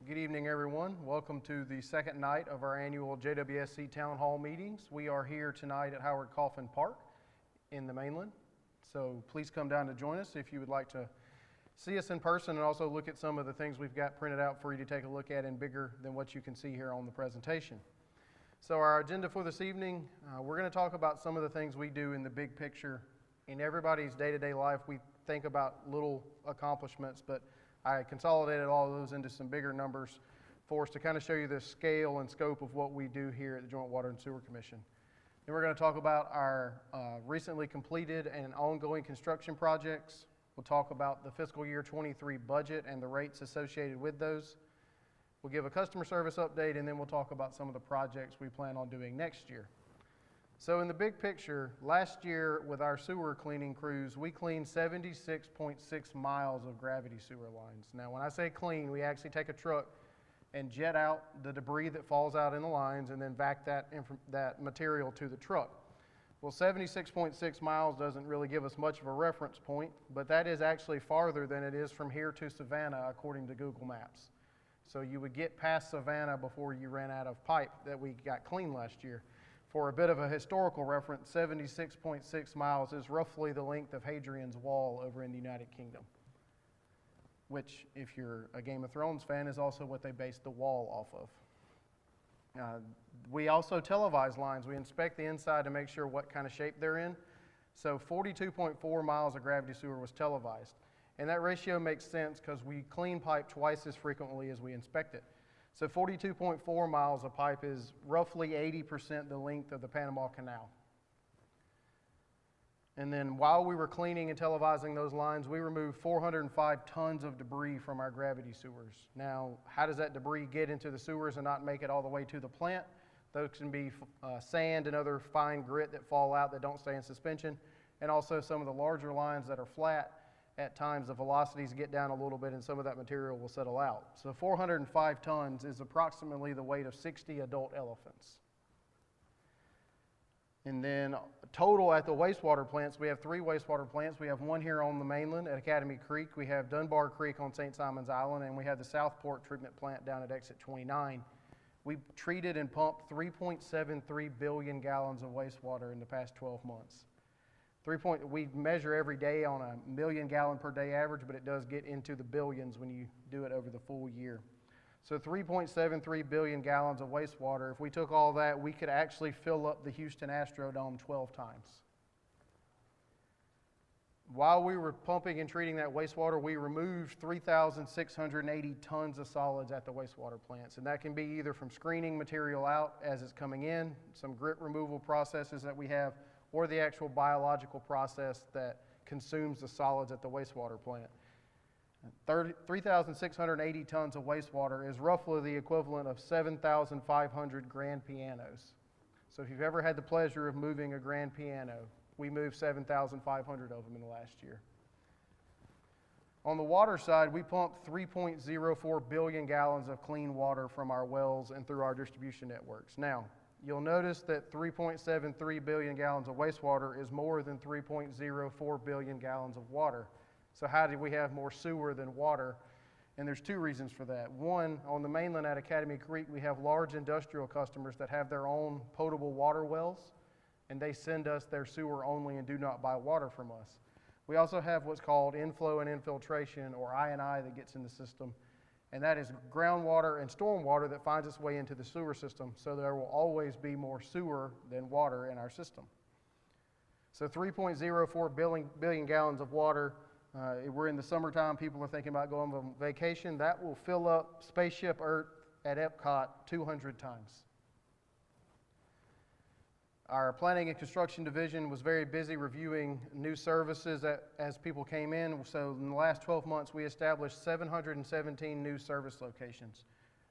Good evening, everyone. Welcome to the second night of our annual JWSC Town Hall meetings. We are here tonight at Howard Coffin Park in the Mainland. So please come down to join us if you would like to see us in person and also look at some of the things we've got printed out for you to take a look at in bigger than what you can see here on the presentation. So our agenda for this evening, we're going to talk about some of the things we do in the big picture. In everybody's day-to-day life, we think about little accomplishments, but I consolidated all of those into some bigger numbers for us to kind of show you the scale and scope of what we do here at the Joint Water and Sewer Commission. Then we're going to talk about our recently completed and ongoing construction projects. We'll talk about the fiscal year 23 budget and the rates associated with those. We'll give a customer service update, and then we'll talk about some of the projects we plan on doing next year. So in the big picture, last year with our sewer cleaning crews, we cleaned 76.6 miles of gravity sewer lines. Now when I say clean, we actually take a truck and jet out the debris that falls out in the lines and then vac that material to the truck. Well, 76.6 miles doesn't really give us much of a reference point, but that is actually farther than it is from here to Savannah according to Google Maps. So you would get past Savannah before you ran out of pipe that we got clean last year. For a bit of a historical reference, 76.6 miles is roughly the length of Hadrian's Wall over in the United Kingdom, which, if you're a Game of Thrones fan, is also what they based the wall off of. We also televise lines. We inspect the inside to make sure what kind of shape they're in. So 42.4 miles of gravity sewer was televised. And that ratio makes sense because we clean pipe twice as frequently as we inspect it. So 42.4 miles of pipe is roughly 80% the length of the Panama Canal. And then while we were cleaning and televising those lines, we removed 405 tons of debris from our gravity sewers. Now, how does that debris get into the sewers and not make it all the way to the plant? Those can be sand and other fine grit that fall out that don't stay in suspension. And also some of the larger lines that are flat, at times the velocities get down a little bit and some of that material will settle out. So 405 tons is approximately the weight of 60 adult elephants. And then total at the wastewater plants, we have 3 wastewater plants. We have one here on the mainland at Academy Creek. We have Dunbar Creek on St. Simon's Island, and we have the Southport treatment plant down at exit 29. We've treated and pumped 3.73 billion gallons of wastewater in the past 12 months. We measure every day on a million gallon per day average, but it does get into the billions when you do it over the full year. So 3.73 billion gallons of wastewater. If we took all that, we could actually fill up the Houston Astrodome 12 times. While we were pumping and treating that wastewater, we removed 3,680 tons of solids at the wastewater plants. And that can be either from screening material out as it's coming in, some grit removal processes that we have, or the actual biological process that consumes the solids at the wastewater plant. 3,680 tons of wastewater is roughly the equivalent of 7,500 grand pianos. So if you've ever had the pleasure of moving a grand piano, we moved 7,500 of them in the last year. On the water side, we pumped 3.04 billion gallons of clean water from our wells and through our distribution networks. Now, you'll notice that 3.73 billion gallons of wastewater is more than 3.04 billion gallons of water. So how did we have more sewer than water? And there's 2 reasons for that. One, on the mainland at Academy Creek, we have large industrial customers that have their own potable water wells, and they send us their sewer only and do not buy water from us. We also have what's called inflow and infiltration, or I&I, that gets in the system. And that is groundwater and stormwater that finds its way into the sewer system, so there will always be more sewer than water in our system. So 3.04 billion gallons of water. We're in the summertime, people are thinking about going on vacation. That will fill up Spaceship Earth at Epcot 200 times. Our planning and construction division was very busy reviewing new services as people came in. So in the last 12 months, we established 717 new service locations.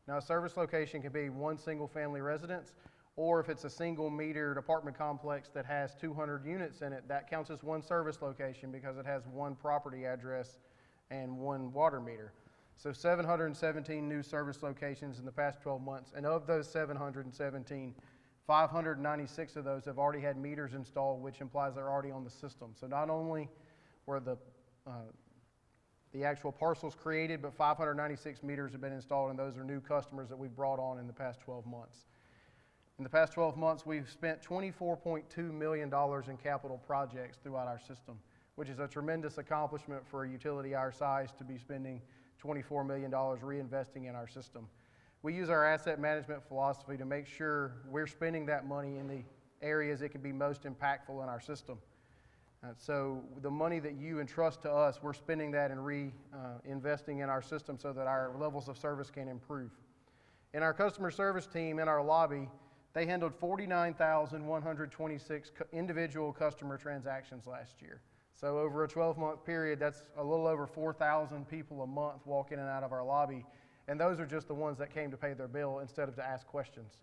Now, a service location can be one single family residence, or if it's a single metered apartment complex that has 200 units in it, that counts as one service location because it has one property address and one water meter. So 717 new service locations in the past 12 months, and of those 717, 596 of those have already had meters installed, which implies they're already on the system. So not only were the the actual parcels created, but 596 meters have been installed, and those are new customers that we've brought on in the past 12 months. In the past 12 months, we've spent $24.2 million in capital projects throughout our system, which is a tremendous accomplishment for a utility our size to be spending $24 million reinvesting in our system. We use our asset management philosophy to make sure we're spending that money in the areas it can be most impactful in our system. So the money that you entrust to us, we're spending that and reinvesting in our system so that our levels of service can improve. In our customer service team, in our lobby, they handled 49,126 individual customer transactions last year. So over a 12-month period, that's a little over 4,000 people a month walk in and out of our lobby. And those are just the ones that came to pay their bill instead of to ask questions.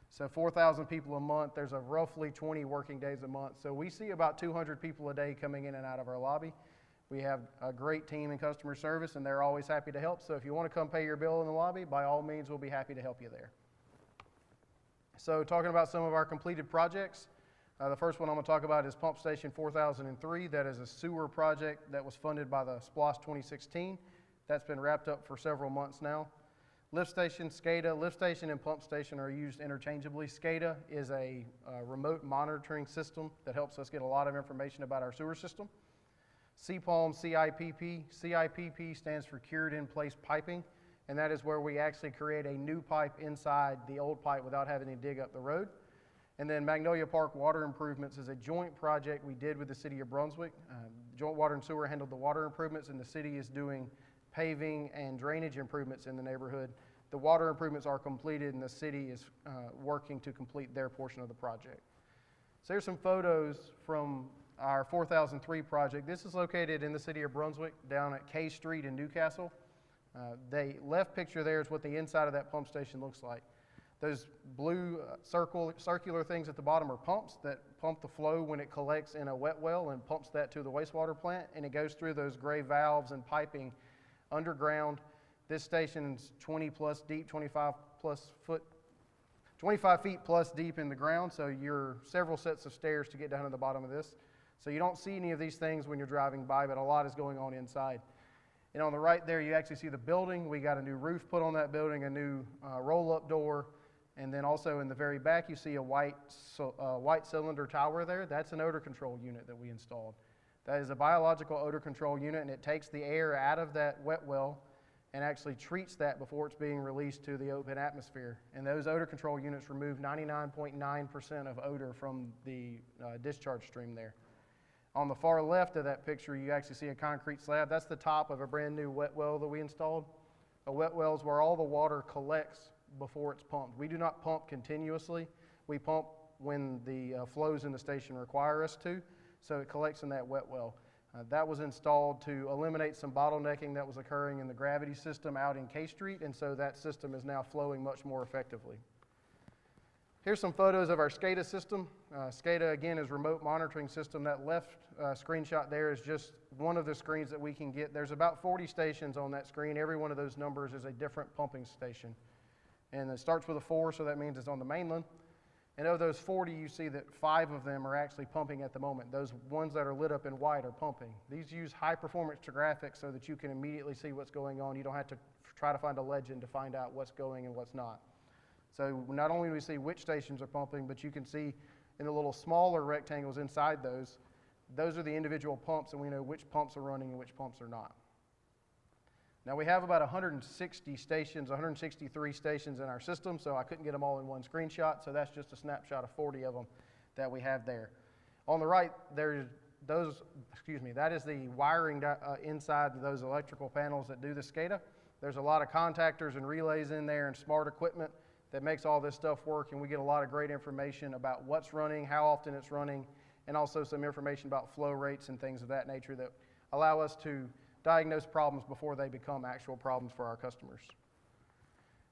So 4,000 people a month, there's a roughly 20 working days a month. So we see about 200 people a day coming in and out of our lobby. We have a great team in customer service, and they're always happy to help. So if you want to come pay your bill in the lobby, by all means, we'll be happy to help you there. So talking about some of our completed projects, the first one I'm going to talk about is Pump Station 4003. That is a sewer project that was funded by the SPLOST 2016. That's been wrapped up for several months now. Lift station, Scada. Lift station and pump station are used interchangeably. Scada is a remote monitoring system that helps us get a lot of information about our sewer system. CPALM, CIPP. CIPP stands for Cured in Place Piping, and that is where we actually create a new pipe inside the old pipe without having to dig up the road. And then Magnolia Park Water Improvements is a joint project we did with the city of Brunswick. Joint Water and Sewer handled the water improvements, and the city is doing paving and drainage improvements in the neighborhood. The water improvements are completed, and the city is working to complete their portion of the project. So here's some photos from our 4003 project. This is located in the city of Brunswick, down at K Street in Newcastle. The left picture there is what the inside of that pump station looks like. Those blue circular things at the bottom are pumps that pump the flow when it collects in a wet well and pumps that to the wastewater plant, and it goes through those gray valves and piping underground. This station's 20 plus deep, 25 feet plus deep in the ground, so you're several sets of stairs to get down to the bottom of this. So you don't see any of these things when you're driving by, but a lot is going on inside. And on the right there, you actually see the building. We got a new roof put on that building, a new roll-up door, and then also in the very back, you see a white cylinder tower there. That's an odor control unit that we installed. That is a biological odor control unit, and it takes the air out of that wet well and actually treats that before it's being released to the open atmosphere. And those odor control units remove 99.9% of odor from the discharge stream there. On the far left of that picture, you actually see a concrete slab. That's the top of a brand new wet well that we installed. A wet well is where all the water collects before it's pumped. We do not pump continuously. We pump when the flows in the station require us to, so it collects in that wet well. That was installed to eliminate some bottlenecking that was occurring in the gravity system out in K Street, and so that system is now flowing much more effectively. Here's some photos of our Scada system. Scada, again, is a remote monitoring system. That left screenshot there is just one of the screens that we can get. There's about 40 stations on that screen. Every one of those numbers is a different pumping station. And it starts with a 4, so that means it's on the mainland. And of those 40, you see that 5 of them are actually pumping at the moment. Those ones that are lit up in white are pumping. These use high-performance graphics so that you can immediately see what's going on. You don't have to try to find a legend to find out what's going and what's not. So not only do we see which stations are pumping, but you can see in the little smaller rectangles inside those are the individual pumps, and we know which pumps are running and which pumps are not. Now we have about 160 stations, 163 stations in our system, so I couldn't get them all in one screenshot, so that's just a snapshot of 40 of them that we have there. On the right, that is the wiring inside those electrical panels that do the Scada. There's a lot of contactors and relays in there and smart equipment that makes all this stuff work, and we get a lot of great information about what's running, how often it's running, and also some information about flow rates and things of that nature that allow us to diagnose problems before they become actual problems for our customers.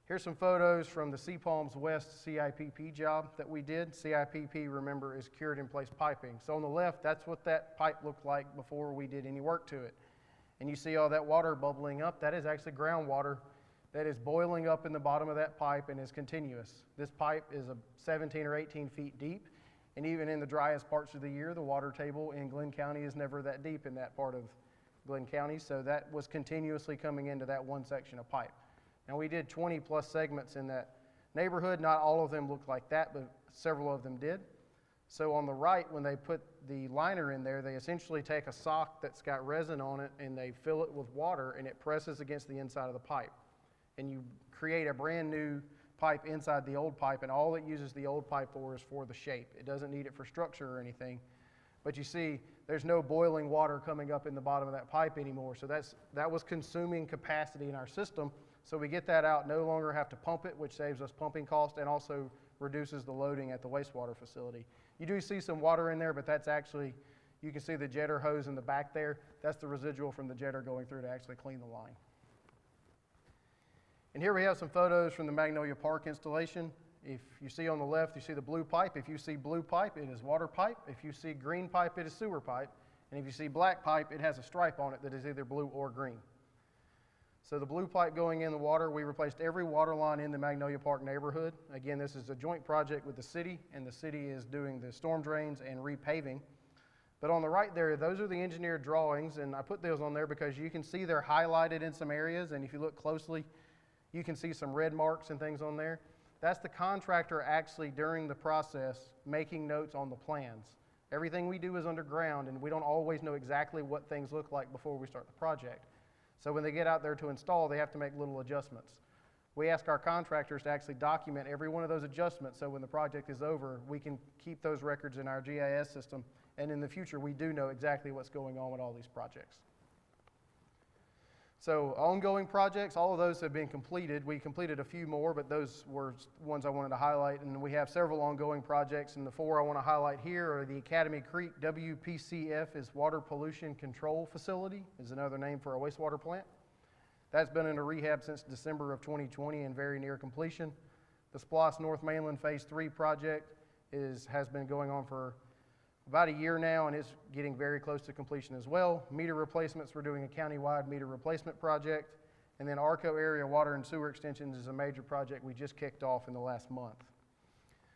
Here's some photos from the CPALM's West CIPP job that we did. CIPP, remember, is cured in place piping. So on the left, that's what that pipe looked like before we did any work to it. And you see all that water bubbling up. That is actually groundwater that is boiling up in the bottom of that pipe and is continuous. This pipe is 17 or 18 feet deep, and even in the driest parts of the year, the water table in Glynn County is never that deep in that part of Brunswick-Glynn counties, so that was continuously coming into that one section of pipe. Now we did 20 plus segments in that neighborhood. Not all of them looked like that, but several of them did. So on the right, when they put the liner in there, they essentially take a sock that's got resin on it and they fill it with water and it presses against the inside of the pipe. And you create a brand new pipe inside the old pipe, and all it uses the old pipe for is for the shape. It doesn't need it for structure or anything. But you see, there's no boiling water coming up in the bottom of that pipe anymore. So that was consuming capacity in our system. So we get that out, no longer have to pump it, which saves us pumping cost and also reduces the loading at the wastewater facility. You do see some water in there, but that's actually, you can see the jetter hose in the back there. That's the residual from the jetter going through to actually clean the line. And here we have some photos from the Magnolia Park installation. If you see on the left, you see the blue pipe. If you see blue pipe, it is water pipe. If you see green pipe, it is sewer pipe. And if you see black pipe, it has a stripe on it that is either blue or green. So the blue pipe going in the water, we replaced every water line in the Magnolia Park neighborhood. Again, this is a joint project with the city, and the city is doing the storm drains and repaving. But on the right there, those are the engineered drawings, and I put those on there because you can see they're highlighted in some areas, and if you look closely, you can see some red marks and things on there. That's the contractor actually, during the process, making notes on the plans. Everything we do is underground, and we don't always know exactly what things look like before we start the project. So when they get out there to install, they have to make little adjustments. We ask our contractors to actually document every one of those adjustments, so when the project is over, we can keep those records in our GIS system, and in the future, we do know exactly what's going on with all these projects. So ongoing projects, all of those have been completed. We completed a few more, but those were ones I wanted to highlight, and we have several ongoing projects, and the four I want to highlight here are the Academy Creek WPCF is Water Pollution Control Facility, is another name for a wastewater plant. That's been in a rehab since December of 2020 and very near completion. The SPLOST North Mainland Phase 3 project has been going on for about a year now and is getting very close to completion as well. Meter replacements, we're doing a county-wide meter replacement project. And then ARCO area water and sewer extensions is a major project we just kicked off in the last month.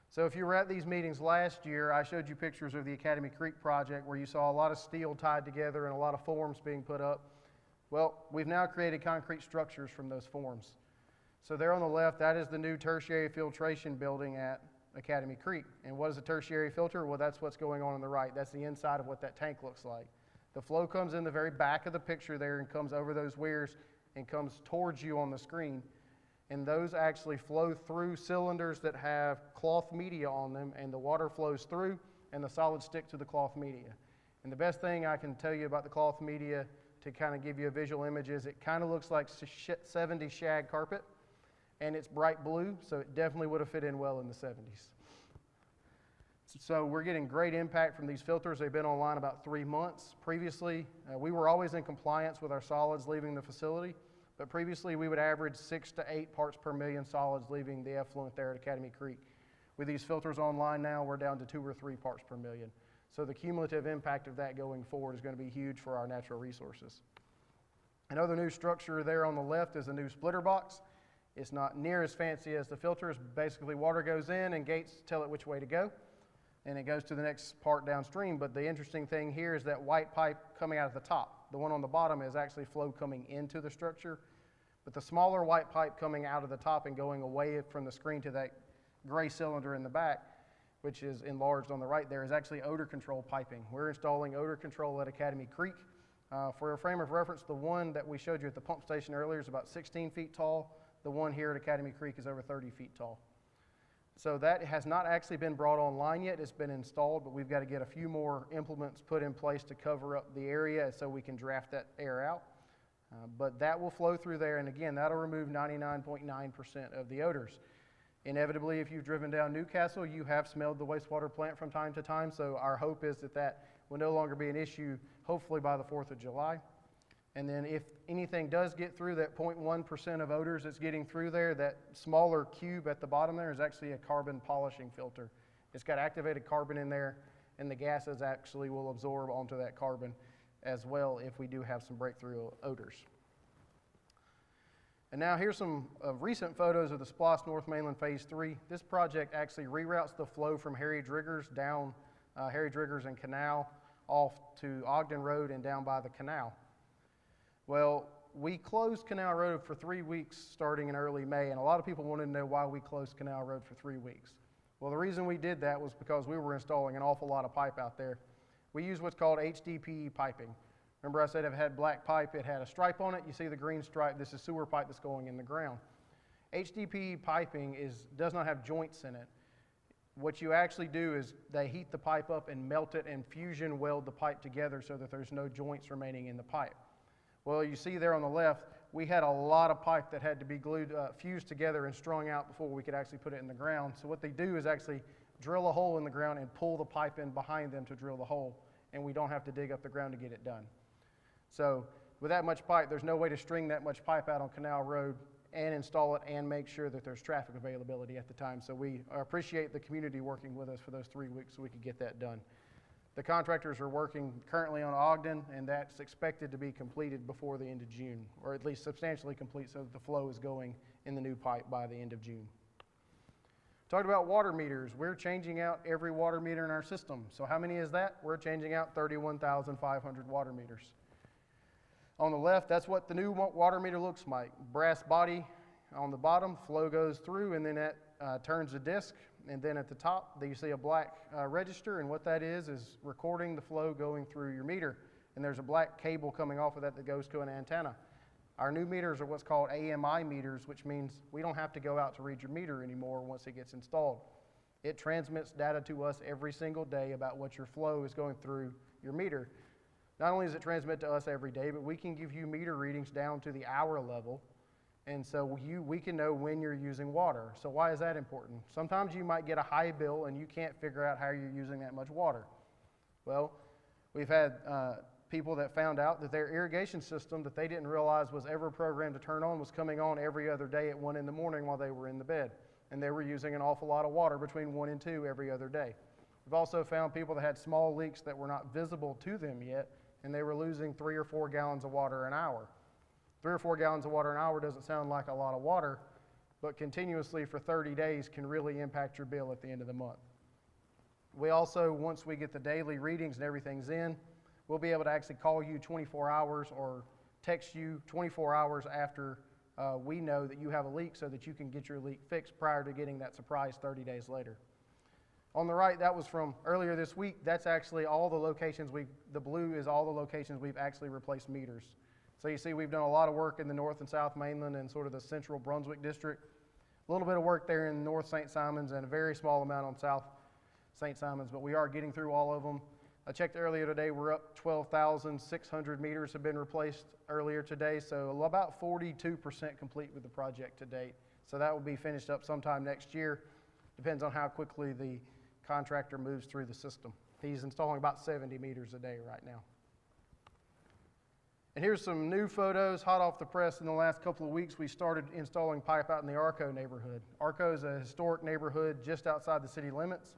So if you were at these meetings last year, I showed you pictures of the Academy Creek project where you saw a lot of steel tied together and a lot of forms being put up. Well, we've now created concrete structures from those forms. So there on the left, that is the new Tertiary Filtration building at Academy Creek. And what is a tertiary filter? Well, that's what's going on the right. That's the inside of what that tank looks like. The flow comes in the very back of the picture there and comes over those weirs and comes towards you on the screen. And those actually flow through cylinders that have cloth media on them, and the water flows through and the solids stick to the cloth media. And the best thing I can tell you about the cloth media to kind of give you a visual image is it kind of looks like 70s shag carpet. And it's bright blue, so it definitely would have fit in well in the 70s. So we're getting great impact from these filters. They've been online about 3 months. Previously, we were always in compliance with our solids leaving the facility, but previously we would average 6 to 8 parts per million solids leaving the effluent there at Academy Creek. With these filters online now, we're down to 2 or 3 parts per million. So the cumulative impact of that going forward is going to be huge for our natural resources. Another new structure there on the left is a new splitter box. It's not near as fancy as the filters. Basically, water goes in and gates tell it which way to go, and it goes to the next part downstream. But the interesting thing here is that white pipe coming out of the top. The one on the bottom is actually flow coming into the structure, but the smaller white pipe coming out of the top and going away from the screen to that gray cylinder in the back, which is enlarged on the right there, is actually odor control piping. We're installing odor control at Academy Creek. For a frame of reference, the one that we showed you at the pump station earlier is about 16 feet tall. The one here at Academy Creek is over 30 feet tall. So that has not actually been brought online yet. It's been installed, but we've got to get a few more implements put in place to cover up the area so we can draft that air out. But that will flow through there, and again, that'll remove 99.9% of the odors. Inevitably, if you've driven down Newcastle, you have smelled the wastewater plant from time to time, so our hope is that that will no longer be an issue, hopefully by the 4th of July. And then if anything does get through, that 0.1% of odors that's getting through there, that smaller cube at the bottom there is actually a carbon polishing filter. It's got activated carbon in there, and the gases actually will absorb onto that carbon as well if we do have some breakthrough odors. And now here's some recent photos of the SPLOST North Mainland Phase 3. This project actually reroutes the flow from Harry Driggers down Harry Driggers and Canal off to Ogden Road and down by the canal. Well, we closed Canal Road for 3 weeks starting in early May, and a lot of people wanted to know why we closed Canal Road for 3 weeks. Well, the reason we did that was because we were installing an awful lot of pipe out there. We use what's called HDPE piping. Remember I said it had black pipe, it had a stripe on it. You see the green stripe, this is sewer pipe that's going in the ground. HDPE piping does not have joints in it. What you actually do is they heat the pipe up and melt it and fusion weld the pipe together so that there's no joints remaining in the pipe. Well, you see there on the left, we had a lot of pipe that had to be glued, fused together and strung out before we could actually put it in the ground. So what they do is actually drill a hole in the ground and pull the pipe in behind them to drill the hole, and we don't have to dig up the ground to get it done. So with that much pipe, there's no way to string that much pipe out on Canal Road and install it and make sure that there's traffic availability at the time. So we appreciate the community working with us for those 3 weeks so we could get that done. The contractors are working currently on Ogden, and that's expected to be completed before the end of June, or at least substantially complete so that the flow is going in the new pipe by the end of June. Talked about water meters. We're changing out every water meter in our system. So how many is that? We're changing out 31,500 water meters. On the left, that's what the new water meter looks like. Brass body on the bottom, flow goes through, and then that turns the disc. And then at the top, you see a black register, and what that is recording the flow going through your meter. And there's a black cable coming off of that goes to an antenna. Our new meters are what's called AMI meters, which means we don't have to go out to read your meter anymore once it gets installed. It transmits data to us every single day about what your flow is going through your meter. Not only does it transmit to us every day, but we can give you meter readings down to the hour level, and so we can know when you're using water. So why is that important? Sometimes you might get a high bill and you can't figure out how you're using that much water. Well, we've had people that found out that their irrigation system that they didn't realize was ever programmed to turn on was coming on every other day at 1 in the morning while they were in the bed, and they were using an awful lot of water between 1 and 2 every other day. We've also found people that had small leaks that were not visible to them yet, and they were losing 3 or 4 gallons of water an hour. 3 or 4 gallons of water an hour doesn't sound like a lot of water, but continuously for 30 days can really impact your bill at the end of the month. We also, once we get the daily readings and everything's in, we'll be able to actually call you 24 hours or text you 24 hours after we know that you have a leak so that you can get your leak fixed prior to getting that surprise 30 days later. On the right, that was from earlier this week. That's actually all the locations the blue is all the locations we've actually replaced meters. So you see we've done a lot of work in the North and South Mainland and sort of the central Brunswick district. A little bit of work there in North St. Simons and a very small amount on South St. Simons, but we are getting through all of them. I checked earlier today, we're up 12,600 meters have been replaced earlier today, so about 42% complete with the project to date. So that will be finished up sometime next year. Depends on how quickly the contractor moves through the system. He's installing about 70 meters a day right now. And here's some new photos, hot off the press. In the last couple of weeks, we started installing pipe out in the Arco neighborhood. Arco is a historic neighborhood just outside the city limits.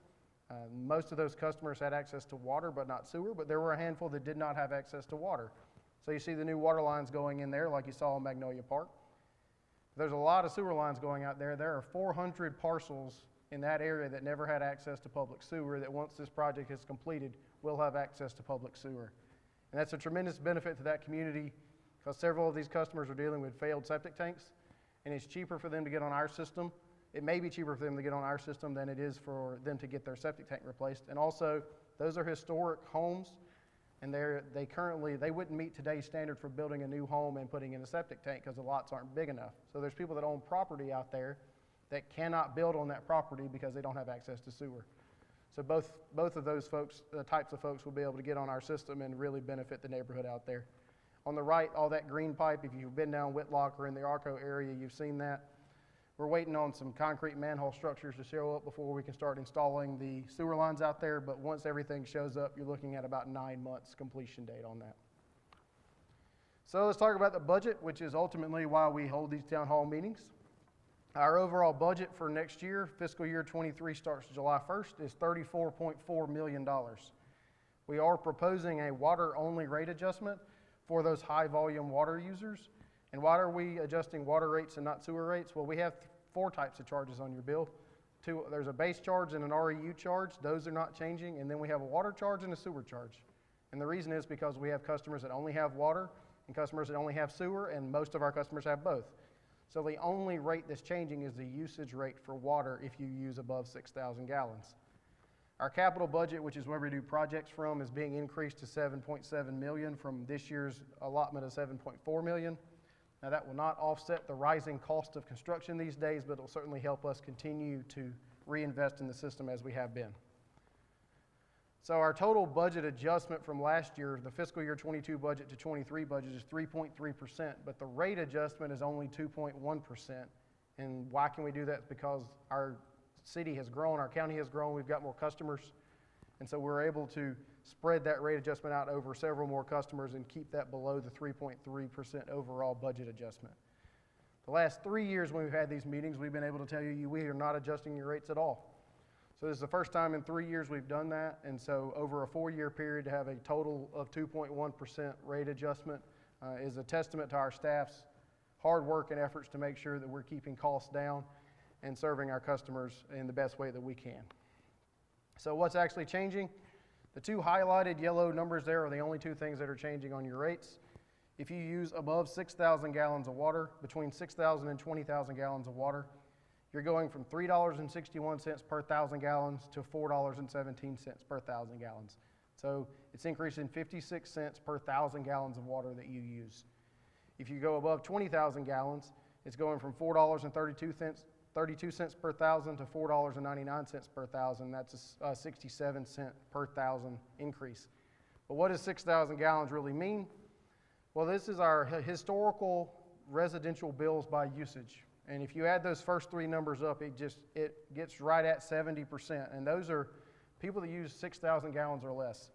Most of those customers had access to water, but not sewer, but there were a handful that did not have access to water. So you see the new water lines going in there like you saw in Magnolia Park. There's a lot of sewer lines going out there. There are 400 parcels in that area that never had access to public sewer that once this project is completed will have access to public sewer. And that's a tremendous benefit to that community because several of these customers are dealing with failed septic tanks, and it's cheaper for them to get on our system. It may be cheaper for them to get on our system than it is for them to get their septic tank replaced. And also, those are historic homes, and they wouldn't meet today's standard for building a new home and putting in a septic tank because the lots aren't big enough. So there's people that own property out there that cannot build on that property because they don't have access to sewer. So both of those folks, types of folks will be able to get on our system and really benefit the neighborhood out there. On the right, all that green pipe, if you've been down Whitlock or in the Arco area, you've seen that. We're waiting on some concrete manhole structures to show up before we can start installing the sewer lines out there, but once everything shows up, you're looking at about 9 months completion date on that. So let's talk about the budget, which is ultimately why we hold these town hall meetings. Our overall budget for next year, fiscal year 23 starts July 1st, is $34.4 million. We are proposing a water-only rate adjustment for those high-volume water users. And why are we adjusting water rates and not sewer rates? Well, we have 4 types of charges on your bill. There's a base charge and an REU charge. Those are not changing. And then we have a water charge and a sewer charge. And the reason is because we have customers that only have water and customers that only have sewer, and most of our customers have both. So the only rate that's changing is the usage rate for water if you use above 6,000 gallons. Our capital budget, which is where we do projects from, is being increased to $7.7 million from this year's allotment of $7.4 million. Now that will not offset the rising cost of construction these days, but it will certainly help us continue to reinvest in the system as we have been. So our total budget adjustment from last year, the fiscal year 22 budget to 23 budget, is 3.3%, but the rate adjustment is only 2.1%. And why can we do that? It's because our city has grown, our county has grown, we've got more customers, and so we're able to spread that rate adjustment out over several more customers and keep that below the 3.3% overall budget adjustment. The last 3 years when we've had these meetings, we've been able to tell you we are not adjusting your rates at all. So this is the first time in 3 years we've done that, and so over a 4-year period to have a total of 2.1% rate adjustment is a testament to our staff's hard work and efforts to make sure that we're keeping costs down and serving our customers in the best way that we can. So what's actually changing? The two highlighted yellow numbers there are the only two things that are changing on your rates. If you use above 6,000 gallons of water, between 6,000 and 20,000 gallons of water, you're going from $3.61 per 1,000 gallons to $4.17 per 1,000 gallons. So it's increasing 56 cents per 1,000 gallons of water that you use. If you go above 20,000 gallons, it's going from $4.32 per 1,000 to $4.99 per 1,000. That's a 67 cent per 1,000 increase. But what does 6,000 gallons really mean? Well, this is our historical residential bills by usage. And if you add those first three numbers up, it gets right at 70%. And those are people that use 6,000 gallons or less.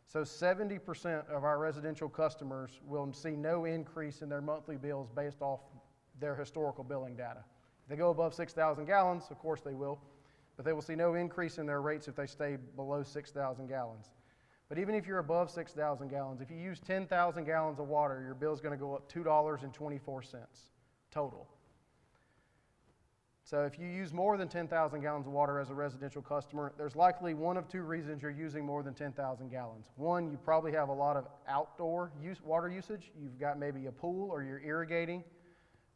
So 70% of our residential customers will see no increase in their monthly bills based off their historical billing data. If they go above 6,000 gallons, of course they will, but they will see no increase in their rates if they stay below 6,000 gallons. But even if you're above 6,000 gallons, if you use 10,000 gallons of water, your bill is going to go up $2.24 total. So if you use more than 10,000 gallons of water as a residential customer, there's likely one of two reasons you're using more than 10,000 gallons. One, you probably have a lot of outdoor water usage. You've got maybe a pool or you're irrigating,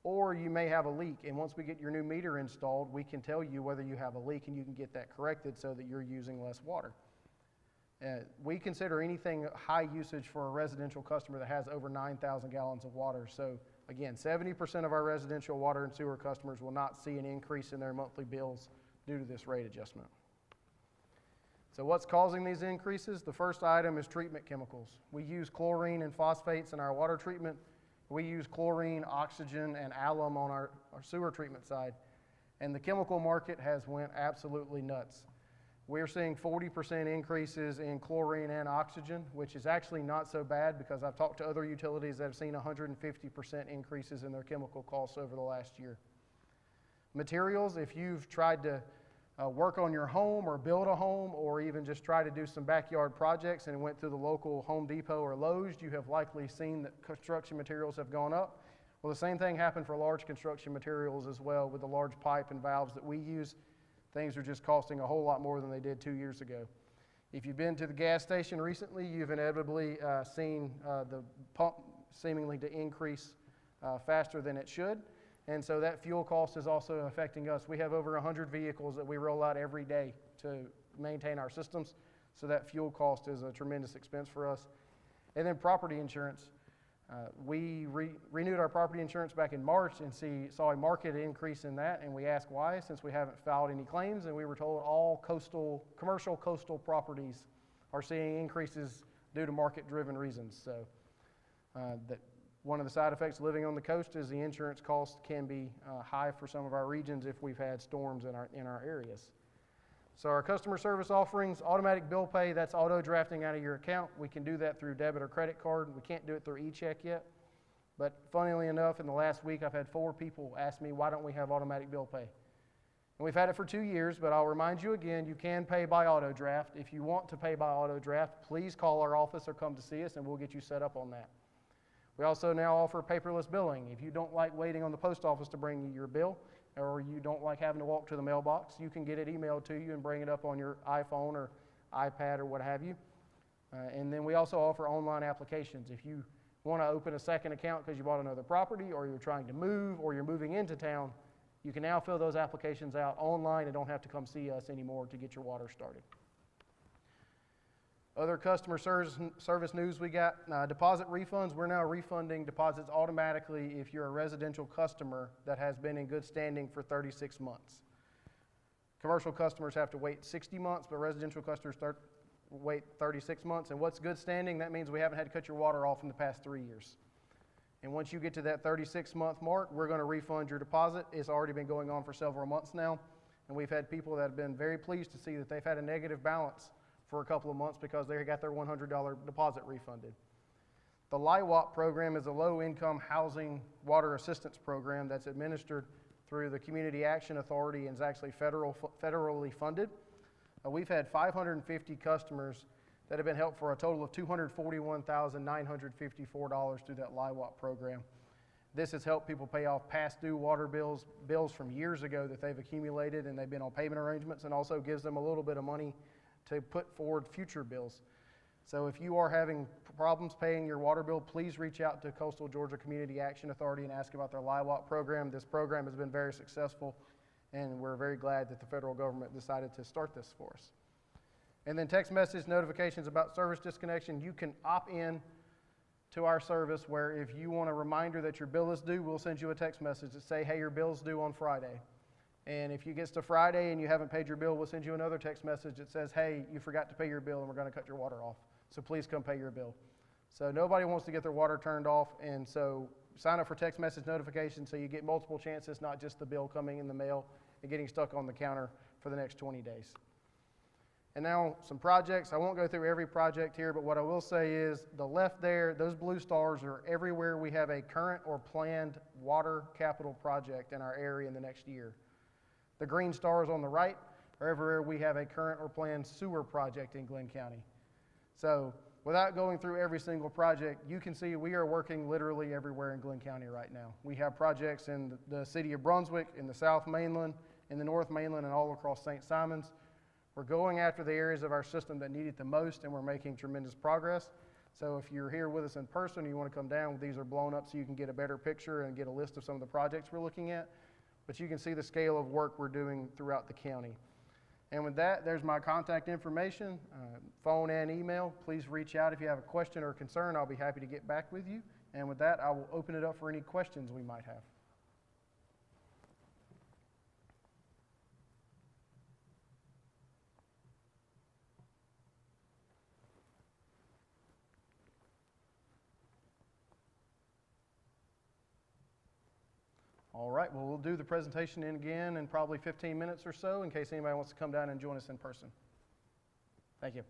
or you may have a leak. And once we get your new meter installed, we can tell you whether you have a leak and you can get that corrected so that you're using less water. We consider anything high usage for a residential customer that has over 9,000 gallons of water. So again, 70% of our residential water and sewer customers will not see an increase in their monthly bills due to this rate adjustment. So what's causing these increases? The first item is treatment chemicals. We use chlorine and phosphates in our water treatment. We use chlorine, oxygen, and alum on our sewer treatment side. And the chemical market has went absolutely nuts. We're seeing 40% increases in chlorine and oxygen, which is actually not so bad because I've talked to other utilities that have seen 150% increases in their chemical costs over the last year. Materials, if you've tried to work on your home or build a home or even just try to do some backyard projects and went through the local Home Depot or Lowe's, you have likely seen that construction materials have gone up. Well, the same thing happened for large construction materials as well with the large pipe and valves that we use. Things are just costing a whole lot more than they did 2 years ago. If you've been to the gas station recently, you've inevitably seen the pump seemingly to increase faster than it should. And so that fuel cost is also affecting us. We have over 100 vehicles that we roll out every day to maintain our systems. So that fuel cost is a tremendous expense for us. And then property insurance. We renewed our property insurance back in March and saw a market increase in that, and we asked why, since we haven't filed any claims, and we were told all commercial coastal properties are seeing increases due to market-driven reasons. So that one of the side effects of living on the coast is the insurance cost can be high for some of our regions if we've had storms in our areas. So our customer service offerings, automatic bill pay, that's auto drafting out of your account. We can do that through debit or credit card. We can't do it through e-check yet. But funnily enough, in the last week, I've had 4 people ask me, why don't we have automatic bill pay? And we've had it for 2 years, but I'll remind you again, you can pay by auto draft. If you want to pay by auto draft, please call our office or come to see us, and we'll get you set up on that. We also now offer paperless billing. If you don't like waiting on the post office to bring you your bill, or you don't like having to walk to the mailbox, you can get it emailed to you and bring it up on your iPhone or iPad or what have you. And then we also offer online applications. If you want to open a second account because you bought another property, or you're trying to move, or you're moving into town, you can now fill those applications out online and don't have to come see us anymore to get your water started. Other customer service news we got, deposit refunds. We're now refunding deposits automatically if you're a residential customer that has been in good standing for 36 months. Commercial customers have to wait 60 months, but residential customers wait 36 months. And what's good standing? That means we haven't had to cut your water off in the past 3 years. And once you get to that 36-month mark, we're going to refund your deposit. It's already been going on for several months now, and we've had people that have been very pleased to see that they've had a negative balance for a couple of months because they got their $100 deposit refunded. The LIWAP program is a low-income housing water assistance program that's administered through the Community Action Authority and is actually federally funded. We've had 550 customers that have been helped for a total of $241,954 through that LIWAP program. This has helped people pay off past due water bills from years ago that they've accumulated and they've been on payment arrangements, and also gives them a little bit of money to put forward future bills. So if you are having problems paying your water bill, please reach out to Coastal Georgia Community Action Authority and ask about their LIWAP program. This program has been very successful, and we're very glad that the federal government decided to start this for us. And then text message notifications about service disconnection. You can opt in to our service where if you want a reminder that your bill is due, we'll send you a text message that say, hey, your bill's due on Friday. And if you get to Friday and you haven't paid your bill, we'll send you another text message that says, hey, you forgot to pay your bill and we're going to cut your water off. So please come pay your bill. So nobody wants to get their water turned off, and so sign up for text message notifications so you get multiple chances, not just the bill coming in the mail and getting stuck on the counter for the next 20 days. And now some projects. I won't go through every project here, but what I will say is the left there, those blue stars are everywhere we have a current or planned water capital project in our area in the next year. The green stars on the right are everywhere we have a current or planned sewer project in Glynn County. So without going through every single project, you can see we are working literally everywhere in Glynn County right now. We have projects in the city of Brunswick, in the South Mainland, in the North Mainland, and all across St. Simons. We're going after the areas of our system that need it the most, and we're making tremendous progress. So if you're here with us in person and you want to come down, these are blown up so you can get a better picture and get a list of some of the projects we're looking at. But you can see the scale of work we're doing throughout the county. And with that, there's my contact information, phone and email. Please reach out if you have a question or concern. I'll be happy to get back with you. And with that, I will open it up for any questions we might have. All right, well, we'll do the presentation again in probably 15 minutes or so in case anybody wants to come down and join us in person. Thank you.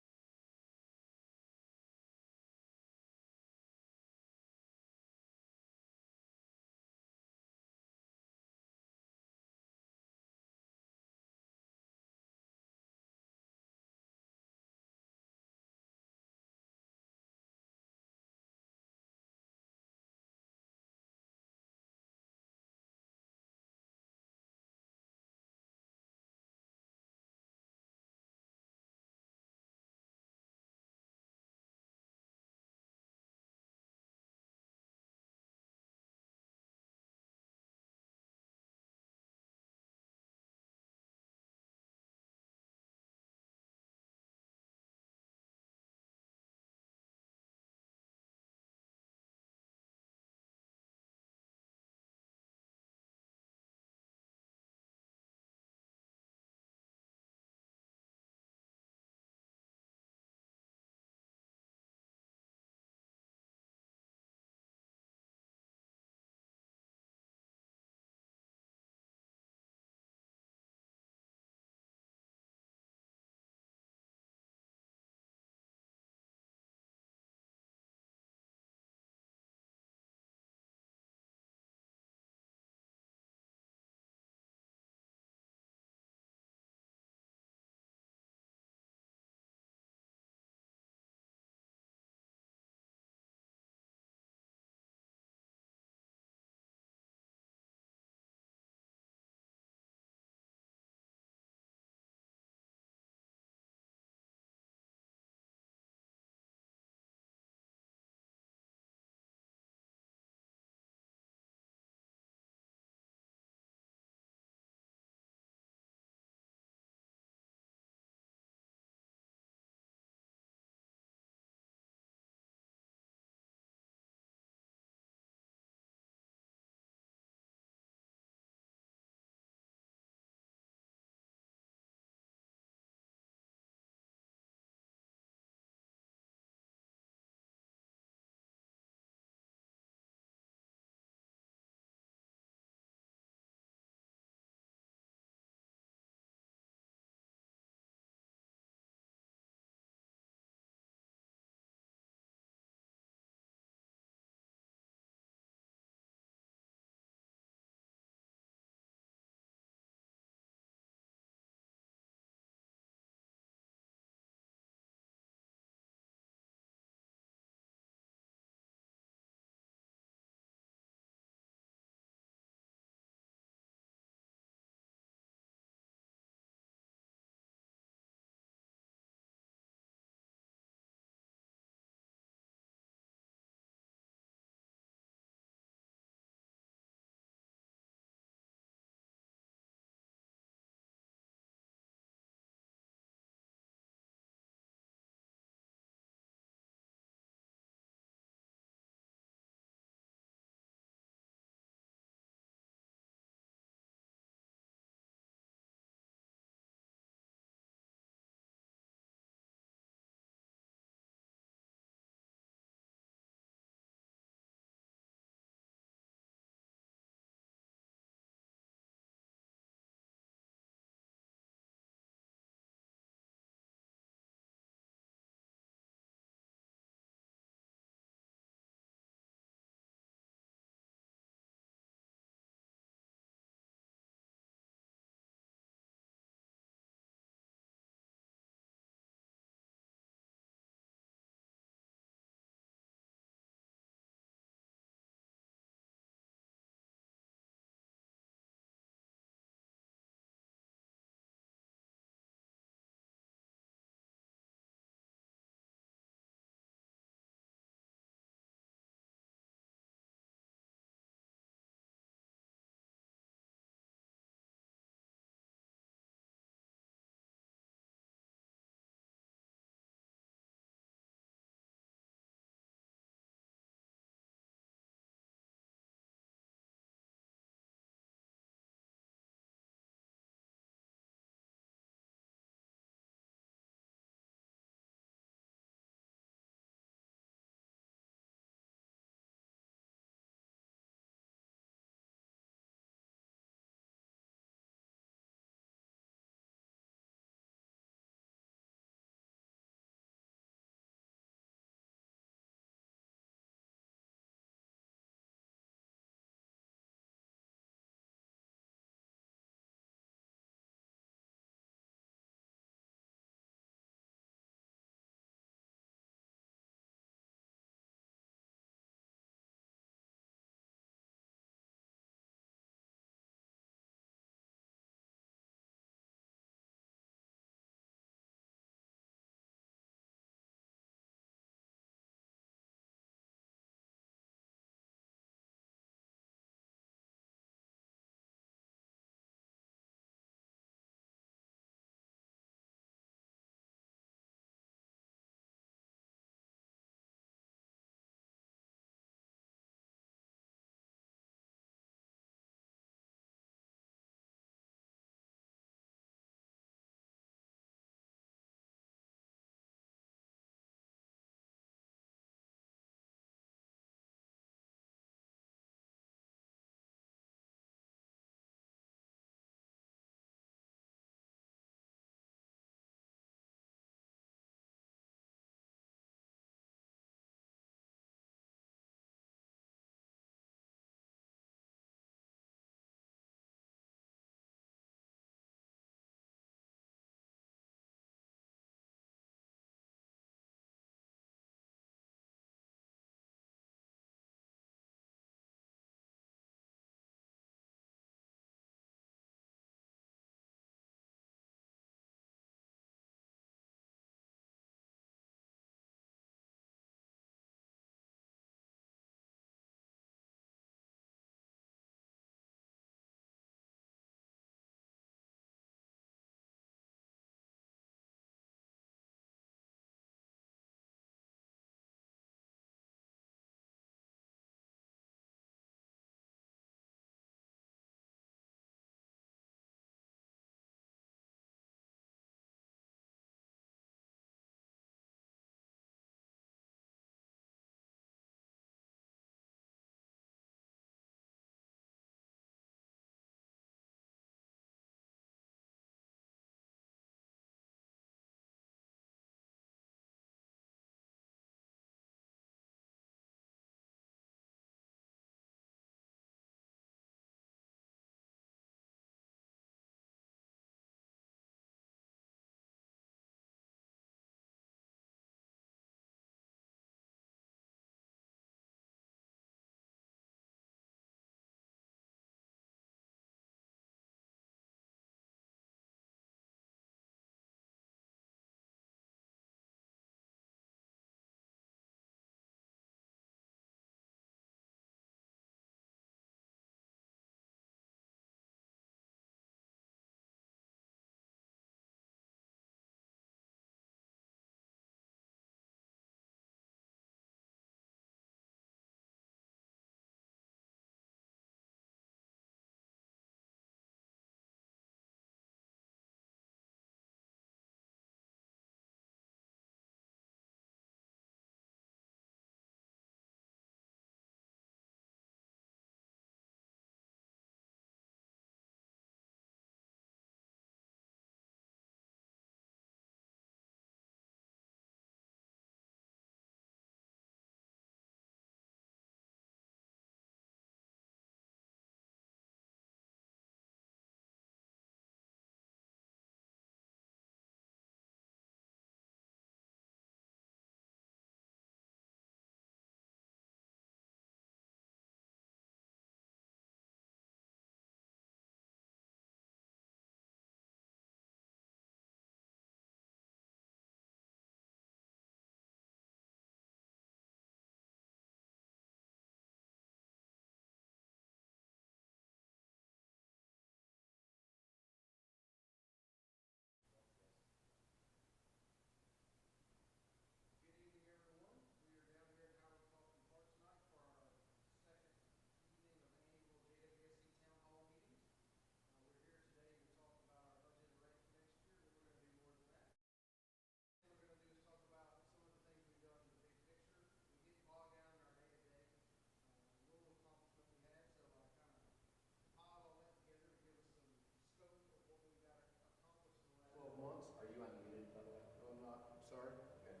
Sorry? Okay.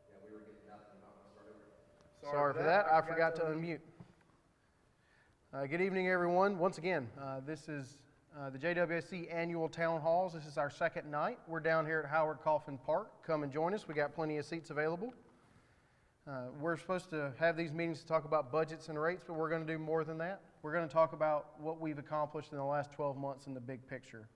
Yeah, we were getting nothing. You might want to start over. Sorry for that. I forgot to unmute. Good evening, everyone. Once again, this is the JWSC Annual Town Halls. This is our second night. We're down here at Howard Coffin Park. Come and join us. We got plenty of seats available. We're supposed to have these meetings to talk about budgets and rates, but we're going to do more than that. We're going to talk about what we've accomplished in the last 12 months in the big picture.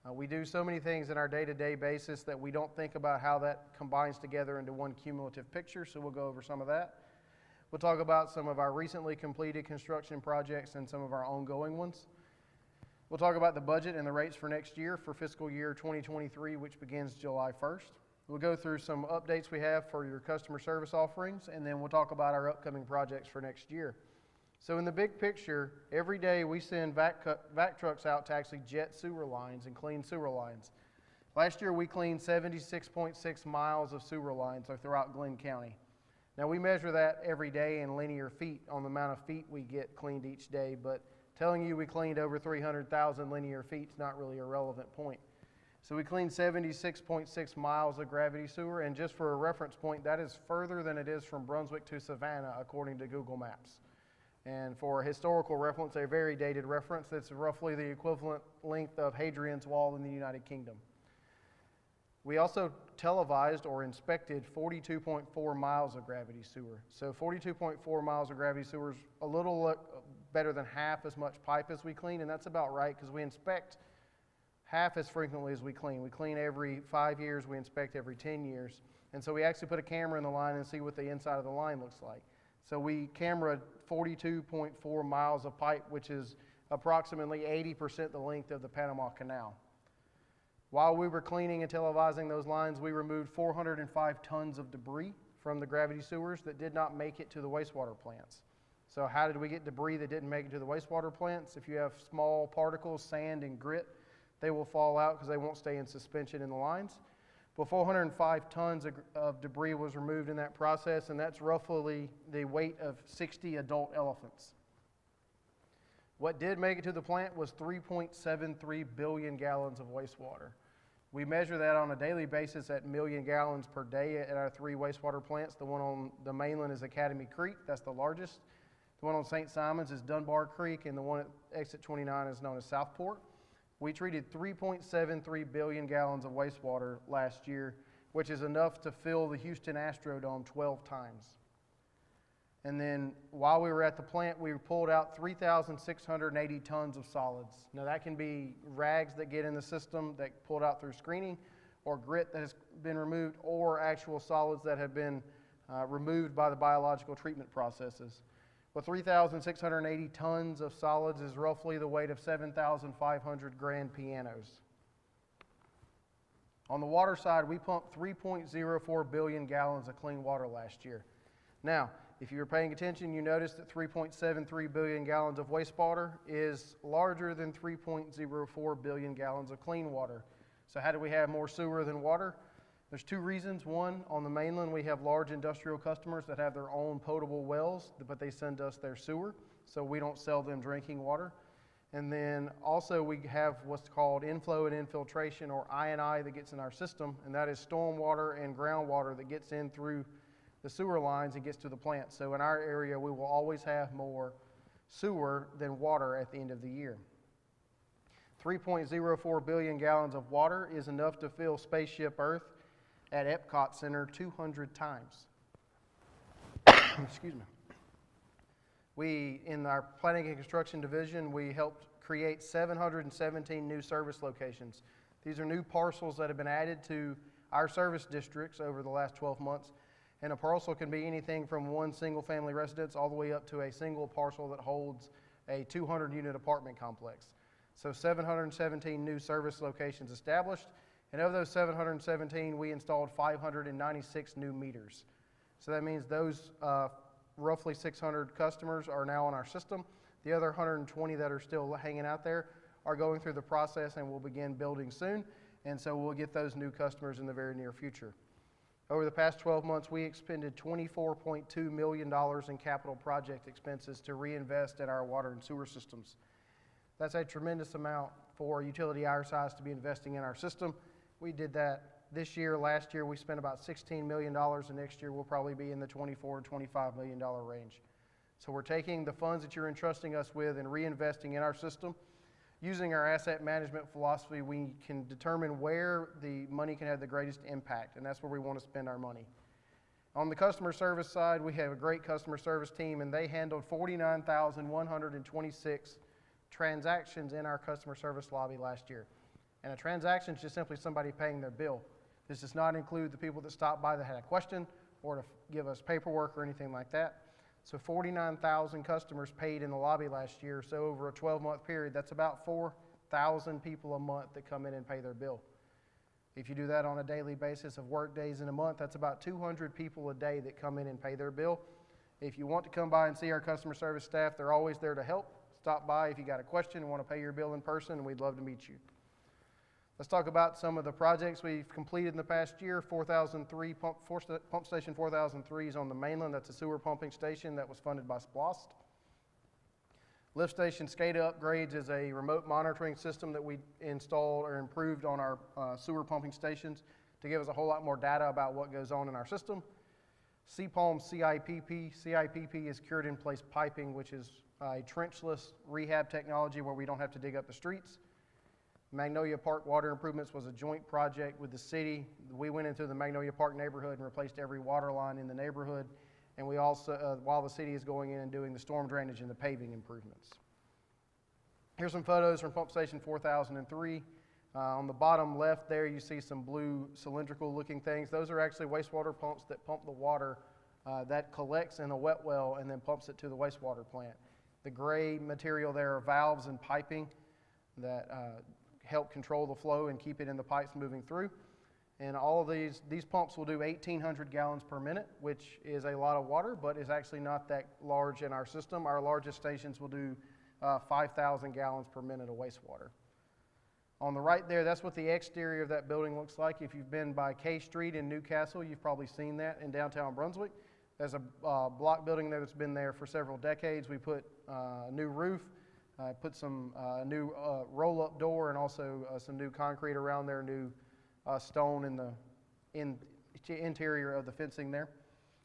We do so many things in our day-to-day basis that we don't think about how that combines together into one cumulative picture, so we'll go over some of that. We'll talk about some of our recently completed construction projects and some of our ongoing ones. We'll talk about the budget and the rates for next year for fiscal year 2023, which begins July 1st. We'll go through some updates we have for your customer service offerings, and then we'll talk about our upcoming projects for next year. So in the big picture, every day we send vac trucks out to actually jet sewer lines and clean sewer lines. Last year we cleaned 76.6 miles of sewer lines throughout Glynn County. Now we measure that every day in linear feet on the amount of feet we get cleaned each day, but telling you we cleaned over 300,000 linear feet is not really a relevant point. So we cleaned 76.6 miles of gravity sewer, and just for a reference point, that is further than it is from Brunswick to Savannah according to Google Maps. And for a historical reference, a very dated reference, that's roughly the equivalent length of Hadrian's Wall in the United Kingdom. We also televised or inspected 42.4 miles of gravity sewer. So 42.4 miles of gravity sewer is a little better than half as much pipe as we clean, and that's about right because we inspect half as frequently as we clean. We clean every 5 years, we inspect every 10 years. And so we actually put a camera in the line and see what the inside of the line looks like. So we cameraed 42.4 miles of pipe, which is approximately 80% the length of the Panama Canal. While we were cleaning and televising those lines, we removed 405 tons of debris from the gravity sewers that did not make it to the wastewater plants. So how did we get debris that didn't make it to the wastewater plants? If you have small particles, sand and grit, they will fall out because they won't stay in suspension in the lines. But 405 tons of debris was removed in that process, and that's roughly the weight of 60 adult elephants. What did make it to the plant was 3.73 billion gallons of wastewater. We measure that on a daily basis at million gallons per day at our 3 wastewater plants. The one on the Mainland is Academy Creek, that's the largest. The one on St. Simons is Dunbar Creek, and the one at Exit 29 is known as Southport. We treated 3.73 billion gallons of wastewater last year, which is enough to fill the Houston Astrodome 12 times. And then while we were at the plant, we pulled out 3,680 tons of solids. Now that can be rags that get in the system that pulled out through screening, or grit that has been removed, or actual solids that have been removed by the biological treatment processes. Well, 3,680 tons of solids is roughly the weight of 7,500 grand pianos. On the water side, we pumped 3.04 billion gallons of clean water last year. Now, if you were paying attention, you noticed that 3.73 billion gallons of wastewater is larger than 3.04 billion gallons of clean water. So how do we have more sewer than water? There's 2 reasons. One, on the Mainland, we have large industrial customers that have their own potable wells, but they send us their sewer, so we don't sell them drinking water. And then also we have what's called inflow and infiltration, or I&I, that gets in our system, and that is storm water and groundwater that gets in through the sewer lines and gets to the plant. So in our area, we will always have more sewer than water at the end of the year. 3.04 billion gallons of water is enough to fill Spaceship Earth at Epcot Center 200 times. Excuse me. We, in our planning and construction division, we helped create 717 new service locations. These are new parcels that have been added to our service districts over the last 12 months. And a parcel can be anything from one single family residence all the way up to a single parcel that holds a 200 unit apartment complex. So 717 new service locations established. And of those 717, we installed 596 new meters. So that means those roughly 600 customers are now on our system. The other 120 that are still hanging out there are going through the process and will begin building soon. And so we'll get those new customers in the very near future. Over the past 12 months, we expended $24.2 million in capital project expenses to reinvest in our water and sewer systems. That's a tremendous amount for a utility our size to be investing in our system. We did that this year. Last year we spent about $16 million, and next year we'll probably be in the $24 to $25 million range. So we're taking the funds that you're entrusting us with and reinvesting in our system. Using our asset management philosophy, we can determine where the money can have the greatest impact, and that's where we want to spend our money. On the customer service side, we have a great customer service team, and they handled 49,126 transactions in our customer service lobby last year. And a transaction is just simply somebody paying their bill. This does not include the people that stopped by that had a question or to give us paperwork or anything like that. So 49,000 customers paid in the lobby last year. So over a 12-month period, that's about 4,000 people a month that come in and pay their bill. If you do that on a daily basis of work days in a month, that's about 200 people a day that come in and pay their bill. If you want to come by and see our customer service staff, they're always there to help. Stop by if you got a question and want to pay your bill in person, and we'd love to meet you. Let's talk about some of the projects we've completed in the past year. Pump station 4003 is on the Mainland. That's a sewer pumping station that was funded by SPLOST. Lift station Scada upgrades is a remote monitoring system that we installed or improved on our sewer pumping stations to give us a whole lot more data about what goes on in our system. CPALM CIPP. CIPP is cured in place piping, which is a trenchless rehab technology where we don't have to dig up the streets. Magnolia Park water improvements was a joint project with the city. We went into the Magnolia Park neighborhood and replaced every water line in the neighborhood. And we also, while the city is going in and doing the storm drainage and the paving improvements. Here's some photos from Pump Station 4003. On the bottom left there, you see some blue cylindrical looking things. Those are actually wastewater pumps that pump the water that collects in a wet well and then pumps it to the wastewater plant. The gray material there are valves and piping that help control the flow and keep it in the pipes moving through. And all of these pumps will do 1,800 gallons per minute, which is a lot of water, but is actually not that large in our system. Our largest stations will do 5,000 gallons per minute of wastewater. On the right there, that's what the exterior of that building looks like. If you've been by K Street in Newcastle, you've probably seen that in downtown Brunswick. There's a block building there that's been there for several decades. We put a new roof, put some new roll-up door, and also some new concrete around there, new stone in the interior of the fencing there.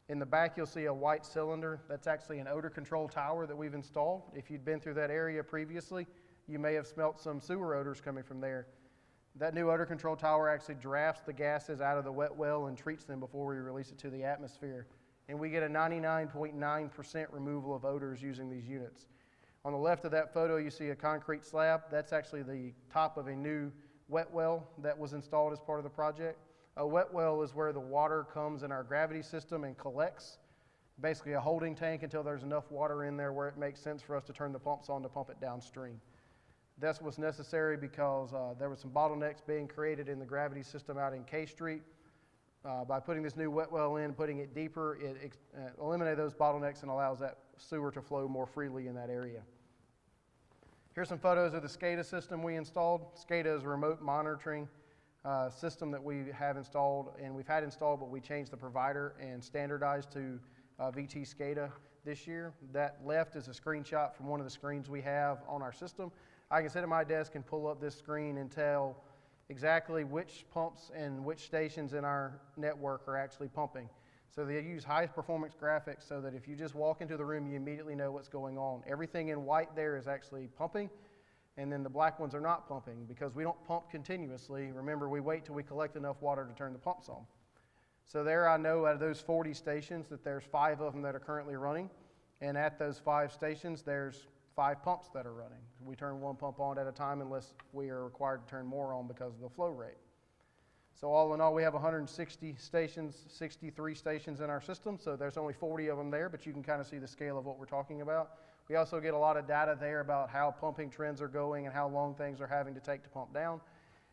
In the back, you'll see a white cylinder. That's actually an odor control tower that we've installed. If you'd been through that area previously, you may have smelt some sewer odors coming from there. That new odor control tower actually drafts the gases out of the wet well and treats them before we release it to the atmosphere. And we get a 99.9% removal of odors using these units. On the left of that photo, you see a concrete slab. That's actually the top of a new wet well that was installed as part of the project. A wet well is where the water comes in our gravity system and collects, basically a holding tank until there's enough water in there where it makes sense for us to turn the pumps on to pump it downstream. That's what's necessary because there were some bottlenecks being created in the gravity system out in K Street. By putting this new wet well in, putting it deeper, it eliminates those bottlenecks and allows that sewer to flow more freely in that area. Here's some photos of the Scada system we installed. Scada is a remote monitoring system that we have installed, and we've had installed, but we changed the provider and standardized to VT Scada this year. That left is a screenshot from one of the screens we have on our system. I can sit at my desk and pull up this screen and tell exactly which pumps and which stations in our network are actually pumping. So they use high performance graphics so that if you just walk into the room, you immediately know what's going on. Everything in white there is actually pumping, and then the black ones are not pumping because we don't pump continuously. Remember, we wait till we collect enough water to turn the pumps on. So there I know out of those 40 stations that there's 5 of them that are currently running, and at those 5 stations, there's 5 pumps that are running. We turn 1 pump on at a time unless we are required to turn more on because of the flow rate. So all in all, we have 160 stations, 63 stations in our system, so there's only 40 of them there, but you can kind of see the scale of what we're talking about. We also get a lot of data there about how pumping trends are going and how long things are having to take to pump down,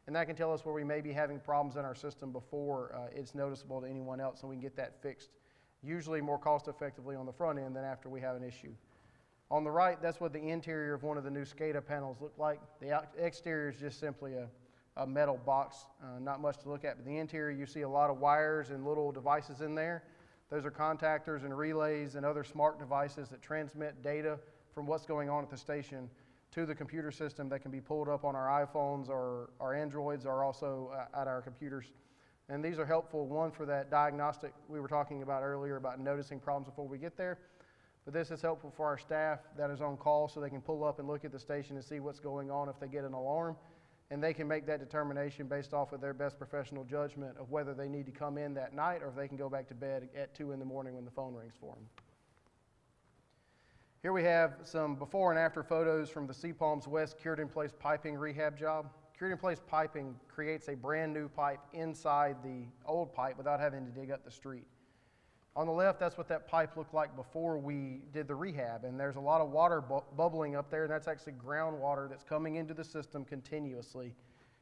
and that can tell us where we may be having problems in our system before it's noticeable to anyone else, and we can get that fixed, usually more cost effectively on the front end than after we have an issue. On the right, that's what the interior of one of the new Scada panels look like. The exterior is just simply a metal box, not much to look at, but the interior, you see a lot of wires and little devices in there. Those are contactors and relays and other smart devices that transmit data from what's going on at the station to the computer system that can be pulled up on our iPhones or our Androids or also at our computers And these are helpful, one, for that diagnostic we were talking about earlier about noticing problems before we get there. But this is helpful for our staff that is on call so they can pull up and look at the station and see what's going on if they get an alarm. And they can make that determination based off of their best professional judgment of whether they need to come in that night or if they can go back to bed at 2 in the morning when the phone rings for them. Here we have some before and after photos from the Sea Palms West cured-in-place piping rehab job. Cured-in-place piping creates a brand new pipe inside the old pipe without having to dig up the street. On the left, that's what that pipe looked like before we did the rehab, and there's a lot of water bubbling up there, and that's actually groundwater that's coming into the system continuously.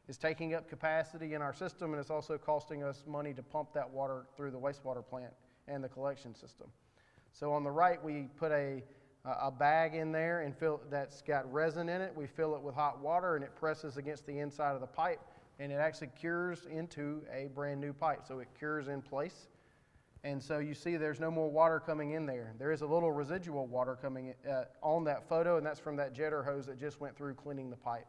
It's taking up capacity in our system, and it's also costing us money to pump that water through the wastewater plant and the collection system. So on the right, we put a bag in there and that's got resin in it. We fill it with hot water, and it presses against the inside of the pipe, and it actually cures into a brand new pipe. So it cures in place. And so you see there's no more water coming in there. There is a little residual water coming on that photo, and that's from that jetter hose that just went through cleaning the pipe.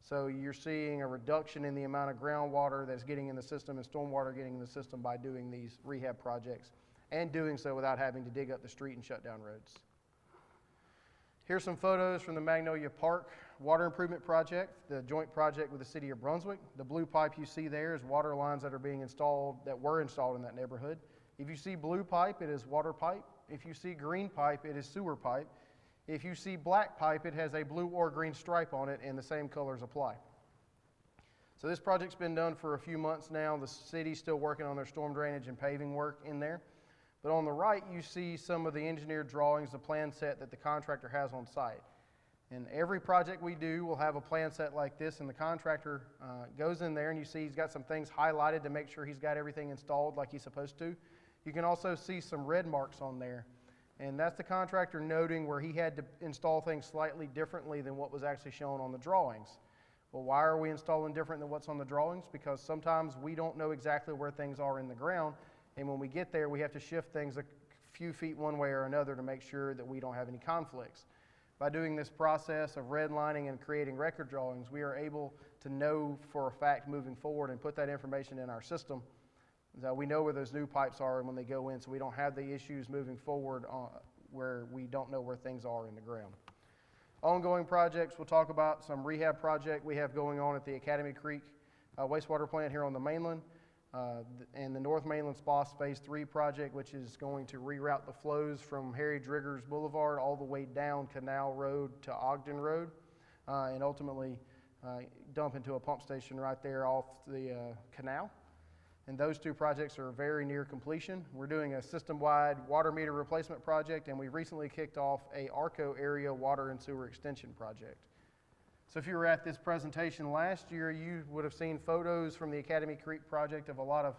So you're seeing a reduction in the amount of groundwater that's getting in the system and stormwater getting in the system by doing these rehab projects, and doing so without having to dig up the street and shut down roads. Here's some photos from the Magnolia Park Water Improvement Project, the joint project with the City of Brunswick. The blue pipe you see there is water lines that are being installed, that were installed in that neighborhood. If you see blue pipe, it is water pipe. If you see green pipe, it is sewer pipe. If you see black pipe, it has a blue or green stripe on it, and the same colors apply. So this project's been done for a few months now. The city's still working on their storm drainage and paving work in there. But on the right, you see some of the engineered drawings, the plan set that the contractor has on site. And every project we do will have a plan set like this, and the contractor goes in there, and you see he's got some things highlighted to make sure he's got everything installed like he's supposed to. You can also see some red marks on there, and that's the contractor noting where he had to install things slightly differently than what was actually shown on the drawings. Well, why are we installing different than what's on the drawings? Because sometimes we don't know exactly where things are in the ground, and when we get there, we have to shift things a few feet one way or another to make sure that we don't have any conflicts. By doing this process of redlining and creating record drawings, we are able to know for a fact moving forward and put that information in our system. So we know where those new pipes are when they go in, so we don't have the issues moving forward where we don't know where things are in the ground. Ongoing projects, we'll talk about some rehab project we have going on at the Academy Creek Wastewater Plant here on the mainland, and the North Mainland SPOS Phase 3 project, which is going to reroute the flows from Harry Driggers Boulevard all the way down Canal Road to Ogden Road, and ultimately dump into a pump station right there off the canal. And those two projects are very near completion. We're doing a system-wide water meter replacement project, and we recently kicked off a ARCO area water and sewer extension project. So if you were at this presentation last year, you would have seen photos from the Academy Creek project of a lot of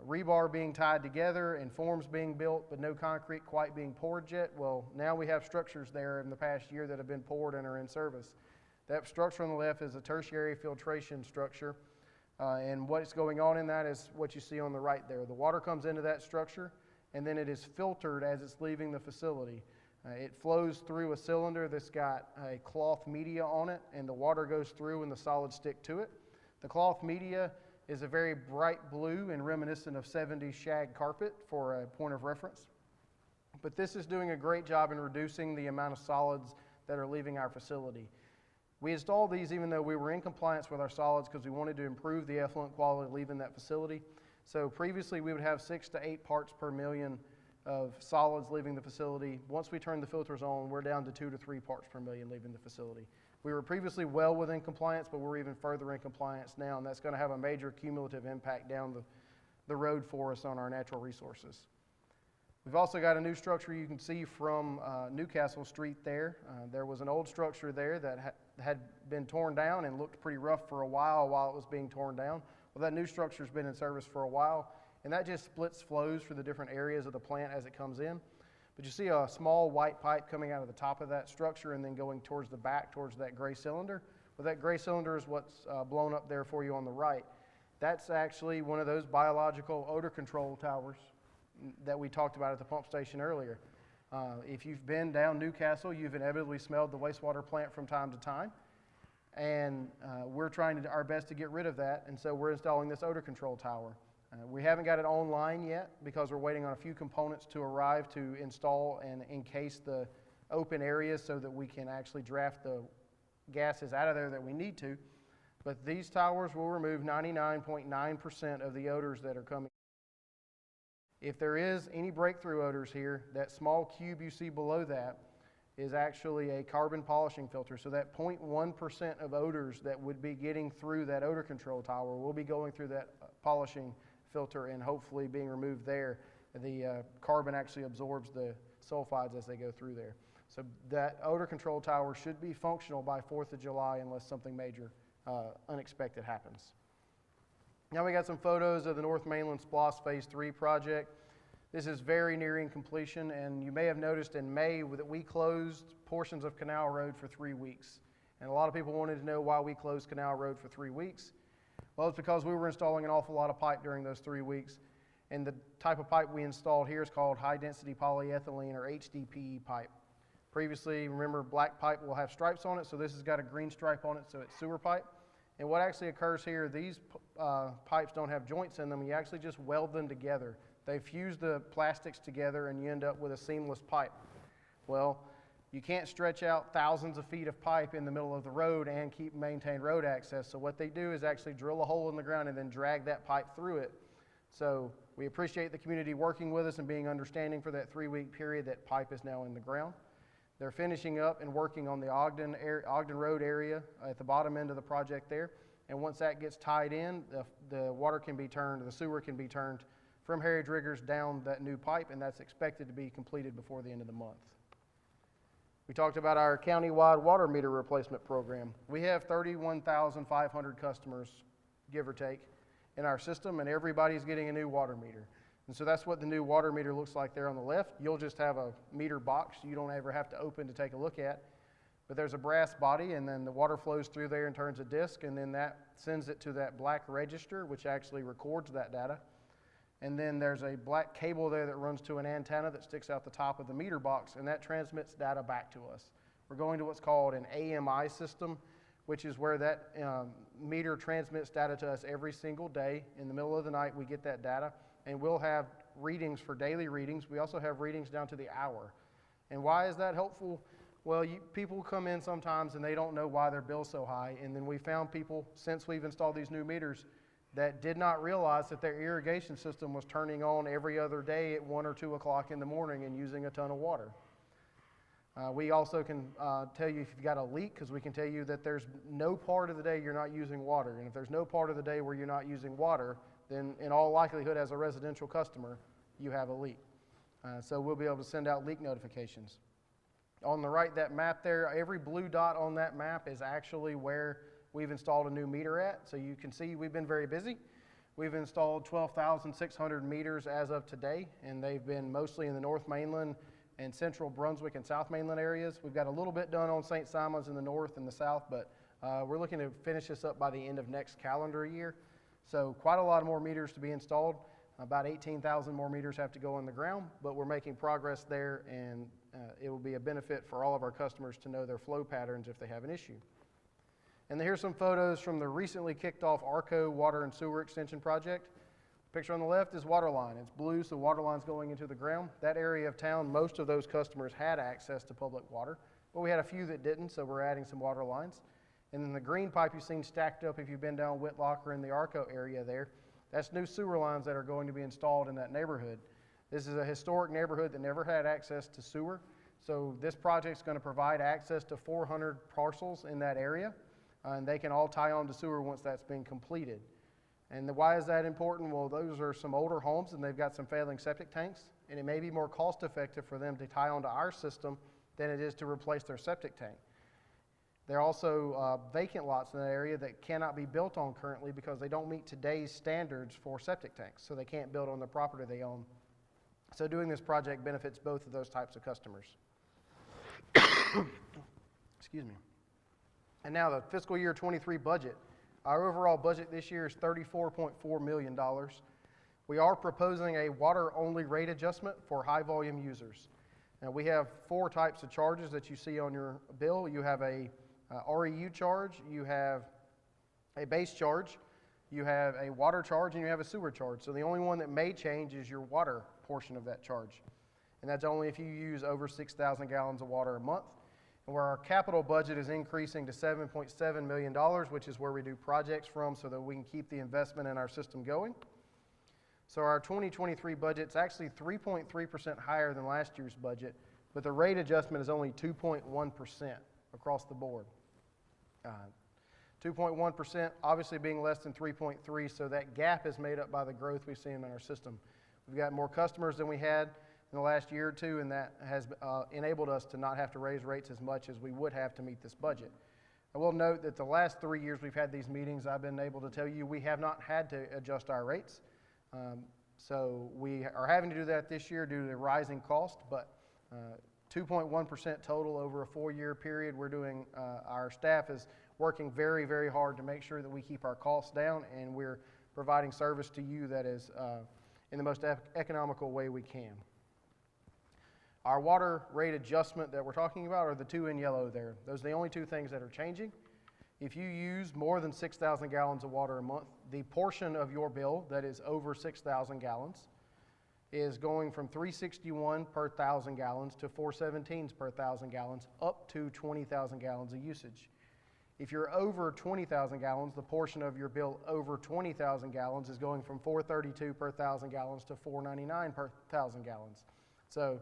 rebar being tied together and forms being built, but no concrete quite being poured yet. Well, now we have structures there in the past year that have been poured and are in service. That structure on the left is a tertiary filtration structure. And what's going on in that is what you see on the right there. The water comes into that structure, and then it is filtered as it's leaving the facility. It flows through a cylinder that's got a cloth media on it, and the water goes through and the solids stick to it. The cloth media is a very bright blue and reminiscent of 70s shag carpet for a point of reference. But this is doing a great job in reducing the amount of solids that are leaving our facility. We installed these even though we were in compliance with our solids because we wanted to improve the effluent quality leaving that facility. So previously we would have 6 to 8 parts per million of solids leaving the facility. Once we turn the filters on, we're down to 2 to 3 parts per million leaving the facility. We were previously well within compliance, but we're even further in compliance now, and that's going to have a major cumulative impact down the road for us on our natural resources. We've also got a new structure you can see from Newcastle Street there. There was an old structure there that had been torn down and looked pretty rough for a while it was being torn down. Well, that new structure's been in service for a while, and that just splits flows for the different areas of the plant as it comes in. But you see a small white pipe coming out of the top of that structure and then going towards the back, towards that gray cylinder. Well, that gray cylinder is what's blown up there for you on the right. That's actually one of those biological odor control towers that we talked about at the pump station earlier. If you've been down Newcastle, you've inevitably smelled the wastewater plant from time to time. and we're trying our best to get rid of that, and so we're installing this odor control tower. We haven't got it online yet because we're waiting on a few components to arrive to install and encase the open areas so that we can actually draft the gases out of there that we need to. But these towers will remove 99.9% of the odors that are coming. If there is any breakthrough odors here, that small cube you see below that is actually a carbon polishing filter. So that 0.1% of odors that would be getting through that odor control tower will be going through that polishing filter and hopefully being removed there. The carbon actually absorbs the sulfides as they go through there. So that odor control tower should be functional by 4th of July unless something major unexpected happens. Now we got some photos of the North Mainland SPLOST Phase 3 project. This is very nearing completion, and you may have noticed in May that we closed portions of Canal Road for 3 weeks. And a lot of people wanted to know why we closed Canal Road for 3 weeks. Well, it's because we were installing an awful lot of pipe during those 3 weeks, and the type of pipe we installed here is called high-density polyethylene, or HDPE pipe. Previously, remember, black pipe will have stripes on it, so this has got a green stripe on it, so it's sewer pipe. And what actually occurs here, these pipes don't have joints in them. You actually just weld them together. They fuse the plastics together, and you end up with a seamless pipe. Well, you can't stretch out thousands of feet of pipe in the middle of the road and maintain road access. So what they do is actually drill a hole in the ground and then drag that pipe through it. So we appreciate the community working with us and being understanding for that 3-week period. That pipe is now in the ground. They're finishing up and working on the Ogden Road area at the bottom end of the project there. And once that gets tied in, the water can be turned, the sewer can be turned from Harry Driggers down that new pipe, and that's expected to be completed before the end of the month. We talked about our countywide water meter replacement program. We have 31,500 customers, give or take, in our system, and everybody's getting a new water meter. And so that's what the new water meter looks like there on the left. You'll just have a meter box you don't ever have to open to take a look at. But there's a brass body, and then the water flows through there and turns a disc, and then that sends it to that black register, which actually records that data. And then there's a black cable there that runs to an antenna that sticks out the top of the meter box, and that transmits data back to us. We're going to what's called an AMI system, which is where that meter transmits data to us every single day. In the middle of the night, we get that data, and we'll have readings for daily readings. We also have readings down to the hour. And why is that helpful? Well, people come in sometimes and they don't know why their bill's so high, and then we found people, since we've installed these new meters, that did not realize that their irrigation system was turning on every other day at 1 or 2 o'clock in the morning and using a ton of water. We also can tell you if you've got a leak, because we can tell you that there's no part of the day you're not using water. And if there's no part of the day where you're not using water, then in all likelihood as a residential customer, you have a leak. So we'll be able to send out leak notifications. On the right, that map there, every blue dot on that map is actually where we've installed a new meter at. So you can see we've been very busy. We've installed 12,600 meters as of today, and they've been mostly in the North Mainland and central Brunswick and South Mainland areas. We've got a little bit done on St. Simon's in the north and the south, but we're looking to finish this up by the end of next calendar year. So quite a lot more meters to be installed. About 18,000 more meters have to go in the ground, but we're making progress there, and it will be a benefit for all of our customers to know their flow patterns if they have an issue. And here's some photos from the recently kicked off ARCO Water and Sewer Extension Project. Picture on the left is water line. It's blue, so water line's going into the ground. That area of town, most of those customers had access to public water, but we had a few that didn't, so we're adding some water lines. And then the green pipe you've seen stacked up if you've been down Whitlock or in the ARCO area there, that's new sewer lines that are going to be installed in that neighborhood. This is a historic neighborhood that never had access to sewer, so this project's going to provide access to 400 parcels in that area, and they can all tie on to sewer once that's been completed. And why is that important? Well, those are some older homes, and they've got some failing septic tanks, and it may be more cost effective for them to tie onto our system than it is to replace their septic tank. There are also vacant lots in that area that cannot be built on currently because they don't meet today's standards for septic tanks, so they can't build on the property they own. So doing this project benefits both of those types of customers. Excuse me. And now the fiscal year 23 budget. Our overall budget this year is $34.4 million. We are proposing a water-only rate adjustment for high-volume users. Now we have 4 types of charges that you see on your bill. You have a REU charge, you have a base charge, you have a water charge, and you have a sewer charge. So the only one that may change is your water portion of that charge. And that's only if you use over 6,000 gallons of water a month. And where our capital budget is increasing to $7.7 million, which is where we do projects from so that we can keep the investment in our system going. So our 2023 budget's actually 3.3% higher than last year's budget, but the rate adjustment is only 2.1% across the board. 2.1% obviously being less than 3.3, so that gap is made up by the growth we've seen in our system. We've got more customers than we had in the last year or two, and that has enabled us to not have to raise rates as much as we would have to meet this budget. I will note that the last 3 years we've had these meetings, I've been able to tell you we have not had to adjust our rates. So we are having to do that this year due to the rising cost, but 2.1% total over a 4-year period. We're doing, our staff is working very, very hard to make sure that we keep our costs down, and we're providing service to you that is in the most economical way we can. Our water rate adjustment that we're talking about are the two in yellow there. Those are the only two things that are changing. If you use more than 6,000 gallons of water a month, the portion of your bill that is over 6,000 gallons is going from $3.61 per 1,000 gallons to $4.17 per 1,000 gallons, up to 20,000 gallons of usage. If you're over 20,000 gallons, the portion of your bill over 20,000 gallons is going from $4.32 per 1,000 gallons to $4.99 per 1,000 gallons. So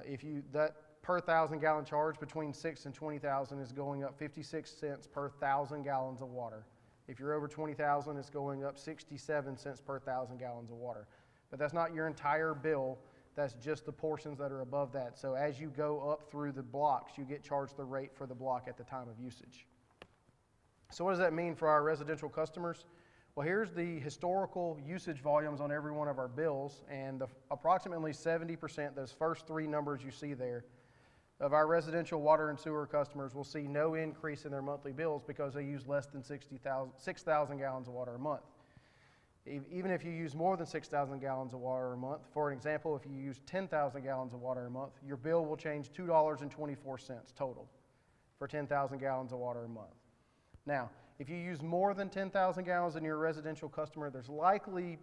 if you, that per 1,000 gallon charge between 6 and 20,000 is going up 56 cents per 1,000 gallons of water. If you're over 20,000, it's going up 67 cents per 1,000 gallons of water. But that's not your entire bill. That's just the portions that are above that. So as you go up through the blocks, you get charged the rate for the block at the time of usage. So what does that mean for our residential customers? Well, here's the historical usage volumes on every one of our bills, and approximately 70%, those first three numbers you see there, of our residential water and sewer customers will see no increase in their monthly bills because they use less than 6,000 gallons of water a month. Even if you use more than 6,000 gallons of water a month, for example, if you use 10,000 gallons of water a month, your bill will change $2.24 total for 10,000 gallons of water a month. Now, if you use more than 10,000 gallons in your residential customer, there's likely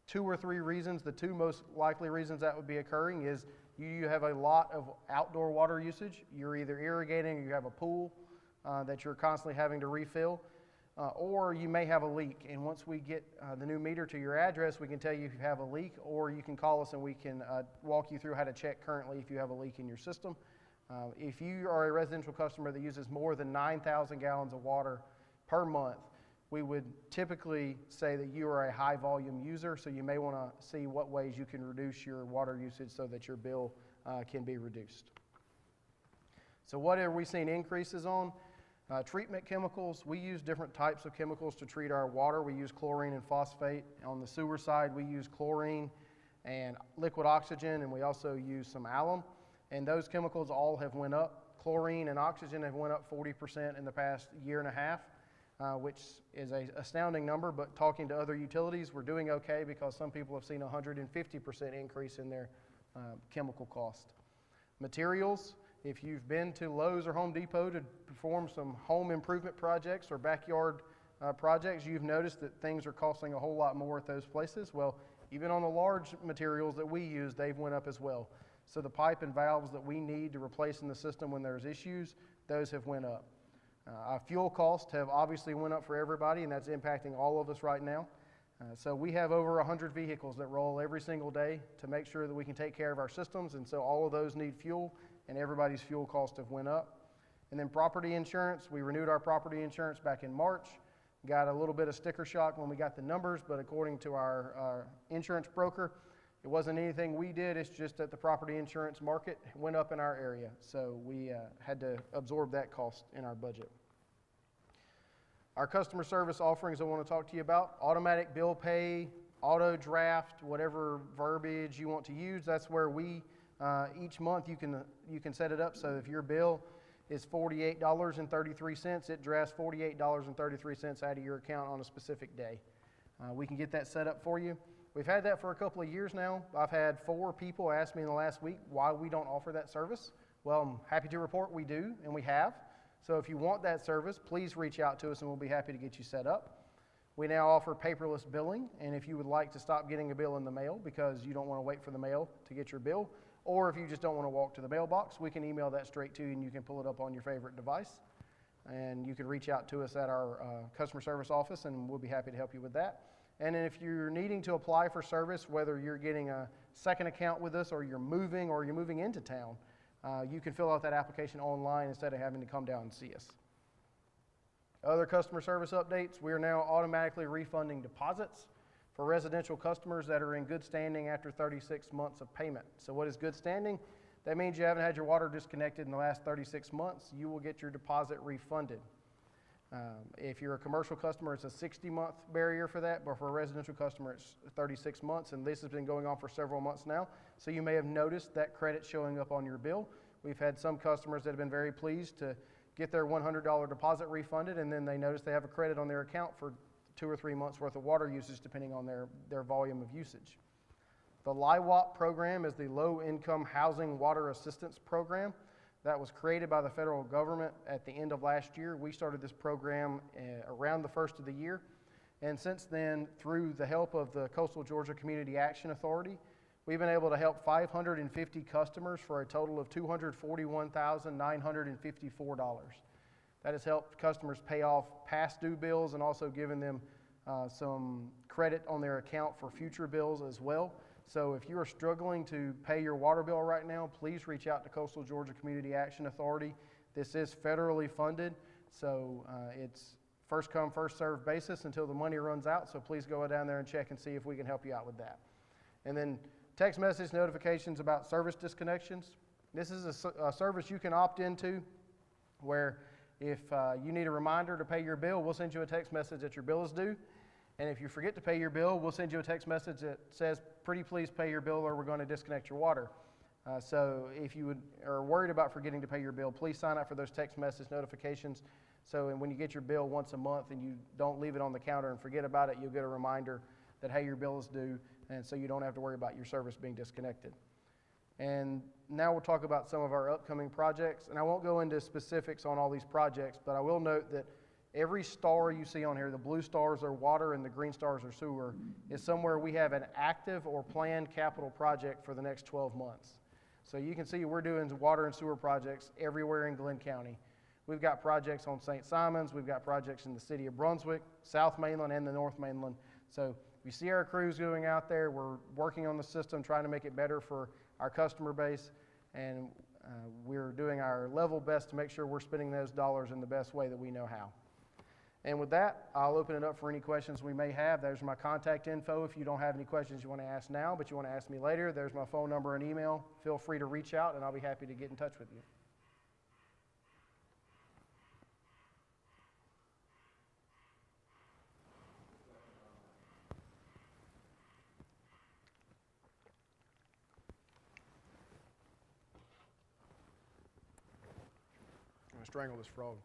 2 or 3 reasons. The 2 most likely reasons that would be occurring is you have a lot of outdoor water usage. You're either irrigating or you have a pool that you're constantly having to refill, or you may have a leak. And once we get the new meter to your address, we can tell you if you have a leak, or you can call us and we can walk you through how to check currently if you have a leak in your system. If you are a residential customer that uses more than 9,000 gallons of water per month, we would typically say that you are a high volume user, so you may want to see what ways you can reduce your water usage so that your bill can be reduced. So what are we seeing increases on? Treatment chemicals. We use different types of chemicals to treat our water. We use chlorine and phosphate. On the sewer side, we use chlorine and liquid oxygen, and we also use some alum. And those chemicals all have went up. Chlorine and oxygen have went up 40% in the past year and a half, which is an astounding number, but talking to other utilities, we're doing okay because some people have seen a 150% increase in their chemical cost. Materials, if you've been to Lowe's or Home Depot to perform some home improvement projects or backyard projects, you've noticed that things are costing a whole lot more at those places. Well, even on the large materials that we use, they've went up as well. So the pipe and valves that we need to replace in the system when there's issues, those have went up. Our fuel costs have obviously went up for everybody, and that's impacting all of us right now. So we have over 100 vehicles that roll every single day to make sure that we can take care of our systems, and so all of those need fuel, and everybody's fuel costs have went up. And then property insurance, we renewed our property insurance back in March. Got a little bit of sticker shock when we got the numbers, but according to our insurance broker, it wasn't anything we did, it's just that the property insurance market went up in our area. So we had to absorb that cost in our budget. Our customer service offerings I want to talk to you about: automatic bill pay, auto draft, whatever verbiage you want to use. That's where we, each month you can set it up so if your bill is $48.33, it drafts $48.33 out of your account on a specific day. We can get that set up for you. We've had that for a couple of years now. I've had 4 people ask me in the last week why we don't offer that service. Well, I'm happy to report we do, and we have. So if you want that service, please reach out to us and we'll be happy to get you set up. We now offer paperless billing, and if you would like to stop getting a bill in the mail because you don't want to wait for the mail to get your bill, or if you just don't want to walk to the mailbox, we can email that straight to you and you can pull it up on your favorite device. And you can reach out to us at our customer service office and we'll be happy to help you with that. And then if you're needing to apply for service, whether you're getting a second account with us or you're moving into town, you can fill out that application online instead of having to come down and see us. Other customer service updates, we are now automatically refunding deposits for residential customers that are in good standing after 36 months of payment. So what is good standing? That means you haven't had your water disconnected in the last 36 months. You will get your deposit refunded. If you're a commercial customer, it's a 60-month barrier for that, but for a residential customer, it's 36 months, and this has been going on for several months now. So you may have noticed that credit showing up on your bill. We've had some customers that have been very pleased to get their $100 deposit refunded, and then they notice they have a credit on their account for 2 or 3 months worth of water usage, depending on their volume of usage. The LIWAP program is the Low Income Housing Water Assistance Program that was created by the federal government at the end of last year. We started this program around the first of the year, and since then, through the help of the Coastal Georgia Community Action Authority, we've been able to help 550 customers for a total of $241,954. That has helped customers pay off past due bills and also given them some credit on their account for future bills as well. So if you are struggling to pay your water bill right now, please reach out to Coastal Georgia Community Action Authority. This is federally funded, so it's first come, first served basis until the money runs out. So please go down there and check and see if we can help you out with that. And then text message notifications about service disconnections. This is a service you can opt into where if you need a reminder to pay your bill, we'll send you a text message that your bill is due. And if you forget to pay your bill, we'll send you a text message that says, pretty please pay your bill or we're going to disconnect your water. So if you are worried about forgetting to pay your bill, please sign up for those text message notifications. So when you get your bill once a month and you don't leave it on the counter and forget about it, you'll get a reminder that, hey, your bill is due, and so you don't have to worry about your service being disconnected. And now we'll talk about some of our upcoming projects. And I won't go into specifics on all these projects, but I will note that every star you see on here, the blue stars are water and the green stars are sewer, is somewhere we have an active or planned capital project for the next 12 months. So you can see we're doing water and sewer projects everywhere in Glynn County. We've got projects on St. Simons, we've got projects in the city of Brunswick, South Mainland, and the North Mainland. So if you see our crews going out there, we're working on the system, trying to make it better for our customer base, and we're doing our level best to make sure we're spending those dollars in the best way that we know how. And with that, I'll open it up for any questions we may have. There's my contact info if you don't have any questions you want to ask now, but you want to ask me later. There's my phone number and email. Feel free to reach out, and I'll be happy to get in touch with you. I'm going to strangle this frog.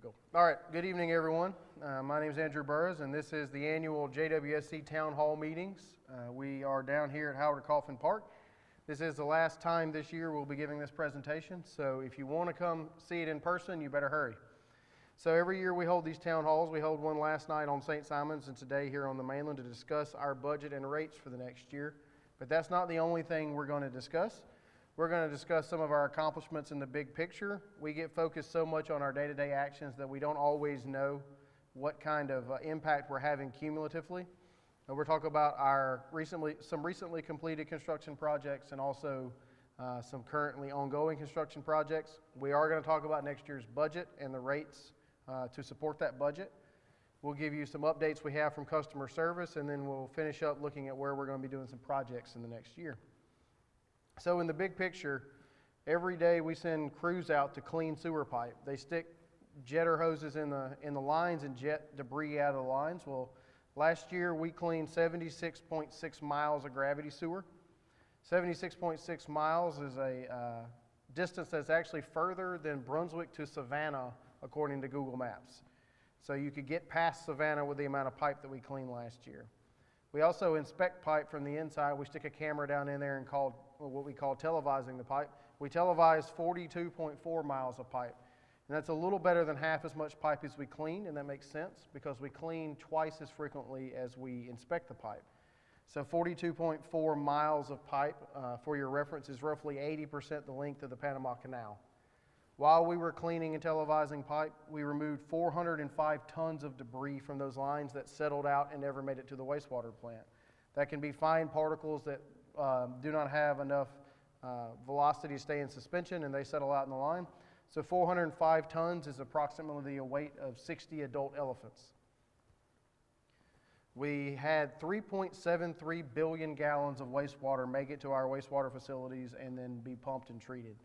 Go. All right, good evening, everyone. My name is Andrew Burrows, and this is the annual JWSC Town Hall meetings. We are down here at Howard Coffin Park. This is the last time this year we'll be giving this presentation, so if you want to come see it in person, you better hurry. So every year we hold these town halls. We hold one last night on St. Simon's and today here on the Mainland to discuss our budget and rates for the next year. But that's not the only thing we're going to discuss. We're going to discuss some of our accomplishments in the big picture. We get focused so much on our day-to-day actions that we don't always know what kind of impact we're having cumulatively. And we're talking about our some recently completed construction projects and also some currently ongoing construction projects. We are going to talk about next year's budget and the rates to support that budget. We'll give you some updates we have from customer service, and then we'll finish up looking at where we're going to be doing some projects in the next year. So in the big picture, every day we send crews out to clean sewer pipe. They stick jetter hoses in the lines and jet debris out of the lines. Well, last year we cleaned 76.6 miles of gravity sewer. 76.6 miles is a distance that's actually further than Brunswick to Savannah, according to Google Maps. So you could get past Savannah with the amount of pipe that we cleaned last year. We also inspect pipe from the inside. We stick a camera down in there and what we call televising the pipe. We televise 42.4 miles of pipe. And that's a little better than half as much pipe as we clean, and that makes sense because we clean twice as frequently as we inspect the pipe. So 42.4 miles of pipe, for your reference, is roughly 80% the length of the Panama Canal. While we were cleaning and televising pipe, we removed 405 tons of debris from those lines that settled out and never made it to the wastewater plant. That can be fine particles that do not have enough velocity to stay in suspension, and they settle out in the line. So 405 tons is approximately the weight of 60 adult elephants. We had 3.73 billion gallons of wastewater make it to our wastewater facilities and then be pumped and treated.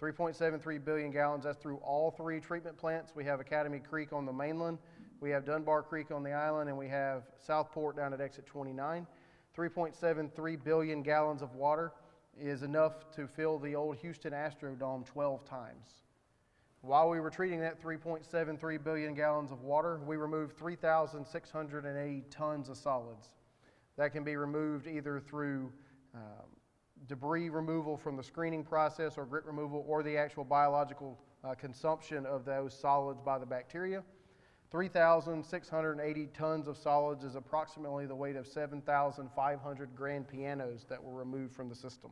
3.73 billion gallons, that's through all three treatment plants. We have Academy Creek on the mainland, we have Dunbar Creek on the island, and we have Southport down at exit 29. 3.73 billion gallons of water is enough to fill the old Houston Astrodome 12 times. While we were treating that 3.73 billion gallons of water, we removed 3,680 tons of solids. That can be removed either through debris removal from the screening process or grit removal or the actual biological consumption of those solids by the bacteria. 3,680 tons of solids is approximately the weight of 7,500 grand pianos that were removed from the system.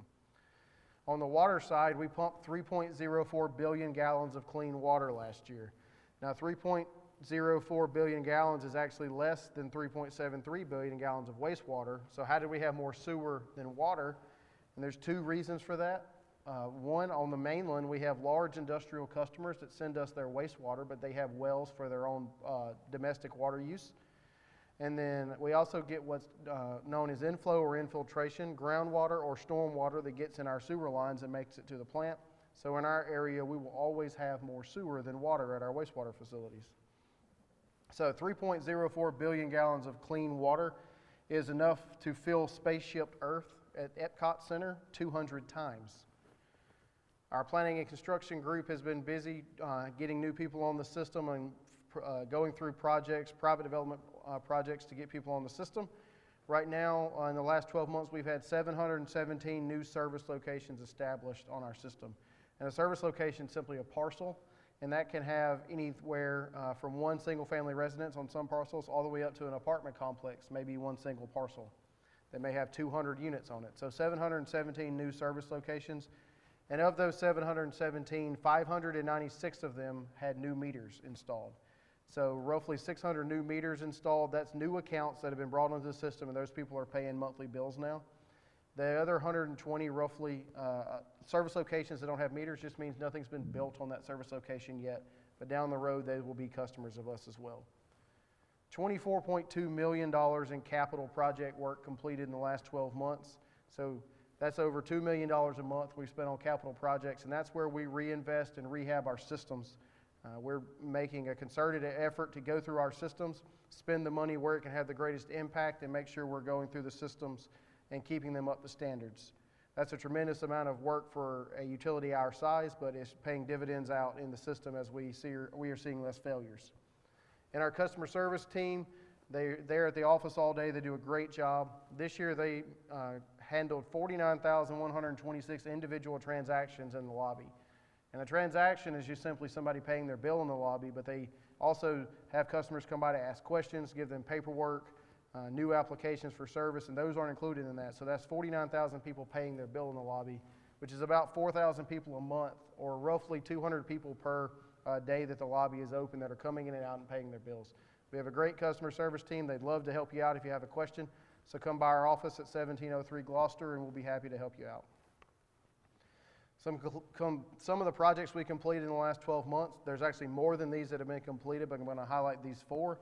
On the water side, we pumped 3.04 billion gallons of clean water last year. Now, 3.04 billion gallons is actually less than 3.73 billion gallons of wastewater. So how did we have more sewer than water? And there's two reasons for that. One, on the mainland, we have large industrial customers that send us their wastewater, but they have wells for their own domestic water use. And then we also get what's known as inflow or infiltration, groundwater or storm water that gets in our sewer lines and makes it to the plant. So in our area, we will always have more sewer than water at our wastewater facilities. So 3.04 billion gallons of clean water is enough to fill Spaceship Earth at Epcot Center 200 times. Our planning and construction group has been busy getting new people on the system and going through projects, private development projects to get people on the system. Right now, in the last 12 months, we've had 717 new service locations established on our system. And a service location is simply a parcel, and that can have anywhere from one single-family residence on some parcels all the way up to an apartment complex, maybe one single parcel. They may have 200 units on it. So 717 new service locations. And of those 717, 596 of them had new meters installed. So roughly 600 new meters installed. That's new accounts that have been brought into the system, and those people are paying monthly bills now. The other 120 roughly service locations that don't have meters just means nothing's been built on that service location yet. But down the road, they will be customers of us as well. $24.2 million in capital project work completed in the last 12 months. So that's over $2 million a month we've spent on capital projects, and that's where we reinvest and rehab our systems. We're making a concerted effort to go through our systems, spend the money where it can have the greatest impact, and make sure we're going through the systems and keeping them up to standards. That's a tremendous amount of work for a utility our size, but it's paying dividends out in the system as we are seeing less failures. And our customer service team, they're at the office all day. They do a great job. This year they handled 49,126 individual transactions in the lobby. And a transaction is just simply somebody paying their bill in the lobby, but they also have customers come by to ask questions, give them paperwork, new applications for service, and those aren't included in that. So that's 49,000 people paying their bill in the lobby, which is about 4,000 people a month, or roughly 200 people per day that the lobby is open that are coming in and out and paying their bills. We have a great customer service team. They'd love to help you out if you have a question. So come by our office at 1703 Gloucester, and we'll be happy to help you out. Some of the projects we completed in the last 12 months, there's actually more than these that have been completed, but I'm going to highlight these 4.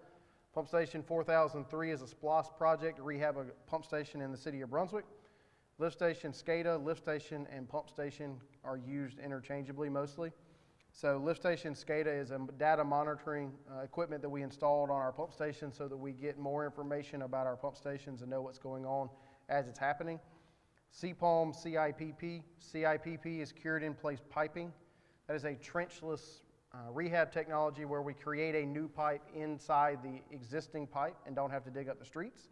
Pump Station 4003 is a SPLOST project to rehab a pump station in the city of Brunswick. Lift Station SCADA, Lift Station, and Pump Station are used interchangeably mostly. So Lift Station SCADA is a data monitoring equipment that we installed on our pump station so that we get more information about our pump stations and know what's going on as it's happening. CPALM CIPP. CIPP is cured in place piping. That is a trenchless rehab technology where we create a new pipe inside the existing pipe and don't have to dig up the streets.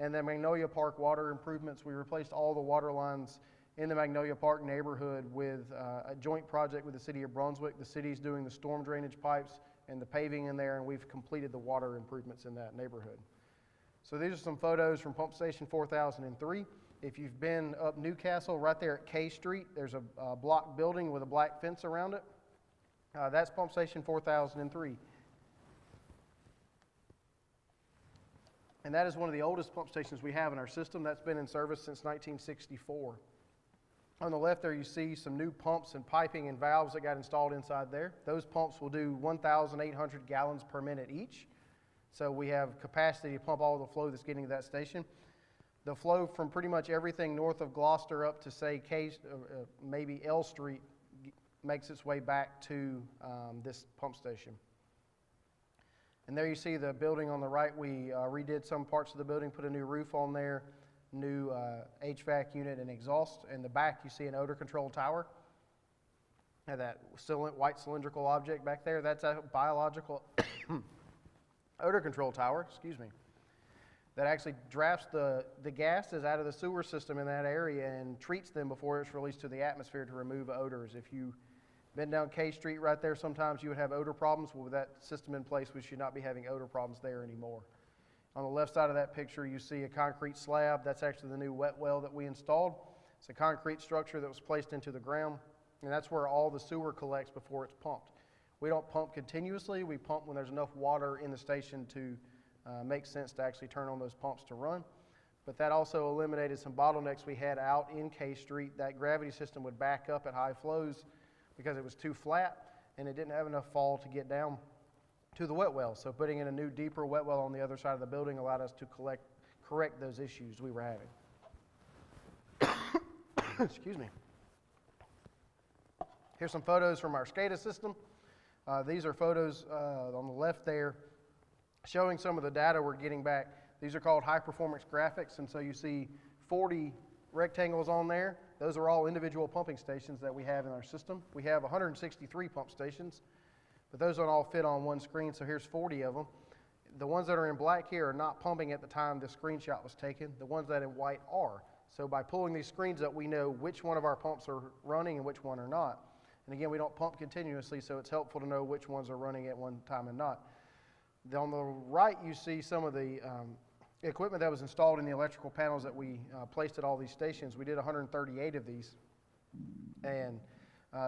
And then Magnolia Park water improvements. We replaced all the water lines in the Magnolia Park neighborhood with a joint project with the city of Brunswick. The city's doing the storm drainage pipes and the paving in there, and we've completed the water improvements in that neighborhood. So these are some photos from Pump Station 4003. If you've been up Newcastle, right there at K Street, there's a block building with a black fence around it. That's Pump Station 4003. And that is one of the oldest pump stations we have in our system. That's been in service since 1964. On the left there you see some new pumps and piping and valves that got installed inside there. Those pumps will do 1,800 gallons per minute each. So we have capacity to pump all the flow that's getting to that station. The flow from pretty much everything north of Gloucester up to, say, maybe L Street makes its way back to this pump station. And there you see the building on the right. We redid some parts of the building, put a new roof on there, new HVAC unit and exhaust. In the back, you see an odor control tower. And that white cylindrical object back there, that's a biological odor control tower, that actually drafts the gases out of the sewer system in that area and treats them before it's released to the atmosphere to remove odors. If you've been down K Street right there, sometimes you would have odor problems. Well, with that system in place, we should not be having odor problems there anymore. On the left side of that picture, you see a concrete slab. That's actually the new wet well that we installed. It's a concrete structure that was placed into the ground, and that's where all the sewer collects before it's pumped. We don't pump continuously. We pump when there's enough water in the station to make sense to actually turn on those pumps to run. But that also eliminated some bottlenecks we had out in K Street. That gravity system would back up at high flows because it was too flat and it didn't have enough fall to get down to the wet well. So putting in a new deeper wet well on the other side of the building allowed us to correct those issues we were having. Excuse me. Here's some photos from our Scada system. These are photos on the left there showing some of the data we're getting back. These are called high performance graphics, and so you see 40 rectangles on there. Those are all individual pumping stations that we have in our system. We have 163 pump stations, but those don't all fit on one screen, so here's 40 of them. The ones that are in black here are not pumping at the time the screenshot was taken. The ones that are in white are. So by pulling these screens up, we know which one of our pumps are running and which one are not. And again, we don't pump continuously, so it's helpful to know which ones are running at one time and not. On the right, you see some of the equipment that was installed in the electrical panels that we placed at all these stations. We did 138 of these. And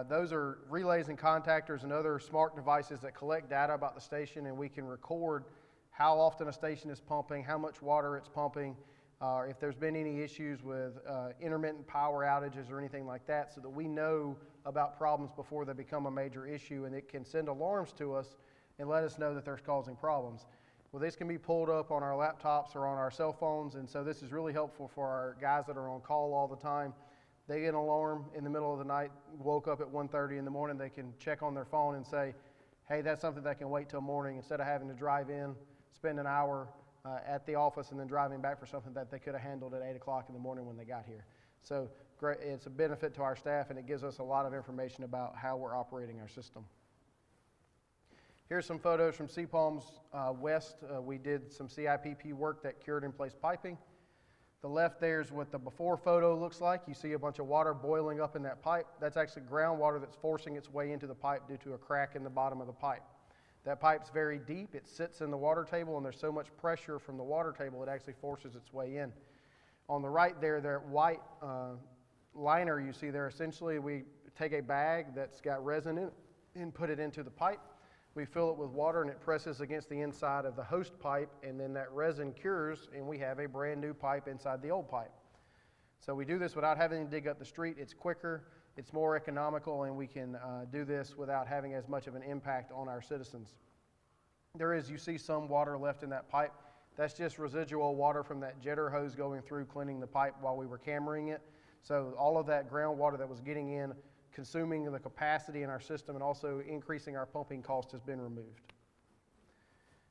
those are relays and contactors and other smart devices that collect data about the station, and we can record how often a station is pumping, how much water it's pumping, if there's been any issues with intermittent power outages or anything like that, so that we know about problems before they become a major issue, and it can send alarms to us and let us know that they're causing problems. Well, these can be pulled up on our laptops or on our cell phones, and so this is really helpful for our guys that are on call all the time. They get an alarm in the middle of the night, woke up at 1:30 in the morning, they can check on their phone and say, hey, that's something that can wait till morning, instead of having to drive in, spend an hour at the office and then driving back for something that they could have handled at 8 o'clock in the morning when they got here. So it's a benefit to our staff, and it gives us a lot of information about how we're operating our system. Here's some photos from Sea Palms West. We did some CIPP work that cured in place piping. The left there is what the before photo looks like. You see a bunch of water boiling up in that pipe. That's actually groundwater that's forcing its way into the pipe due to a crack in the bottom of the pipe. That pipe's very deep. It sits in the water table, and there's so much pressure from the water table it actually forces its way in. On the right there, that white liner you see there, essentially we take a bag that's got resin in it and put it into the pipe. We fill it with water, and it presses against the inside of the host pipe, and then that resin cures, and we have a brand new pipe inside the old pipe. So we do this without having to dig up the street. It's quicker, it's more economical, and we can do this without having as much of an impact on our citizens. You see some water left in that pipe. That's just residual water from that jetter hose going through cleaning the pipe while we were cammering it. So all of that groundwater that was getting in, consuming the capacity in our system, and also increasing our pumping cost has been removed.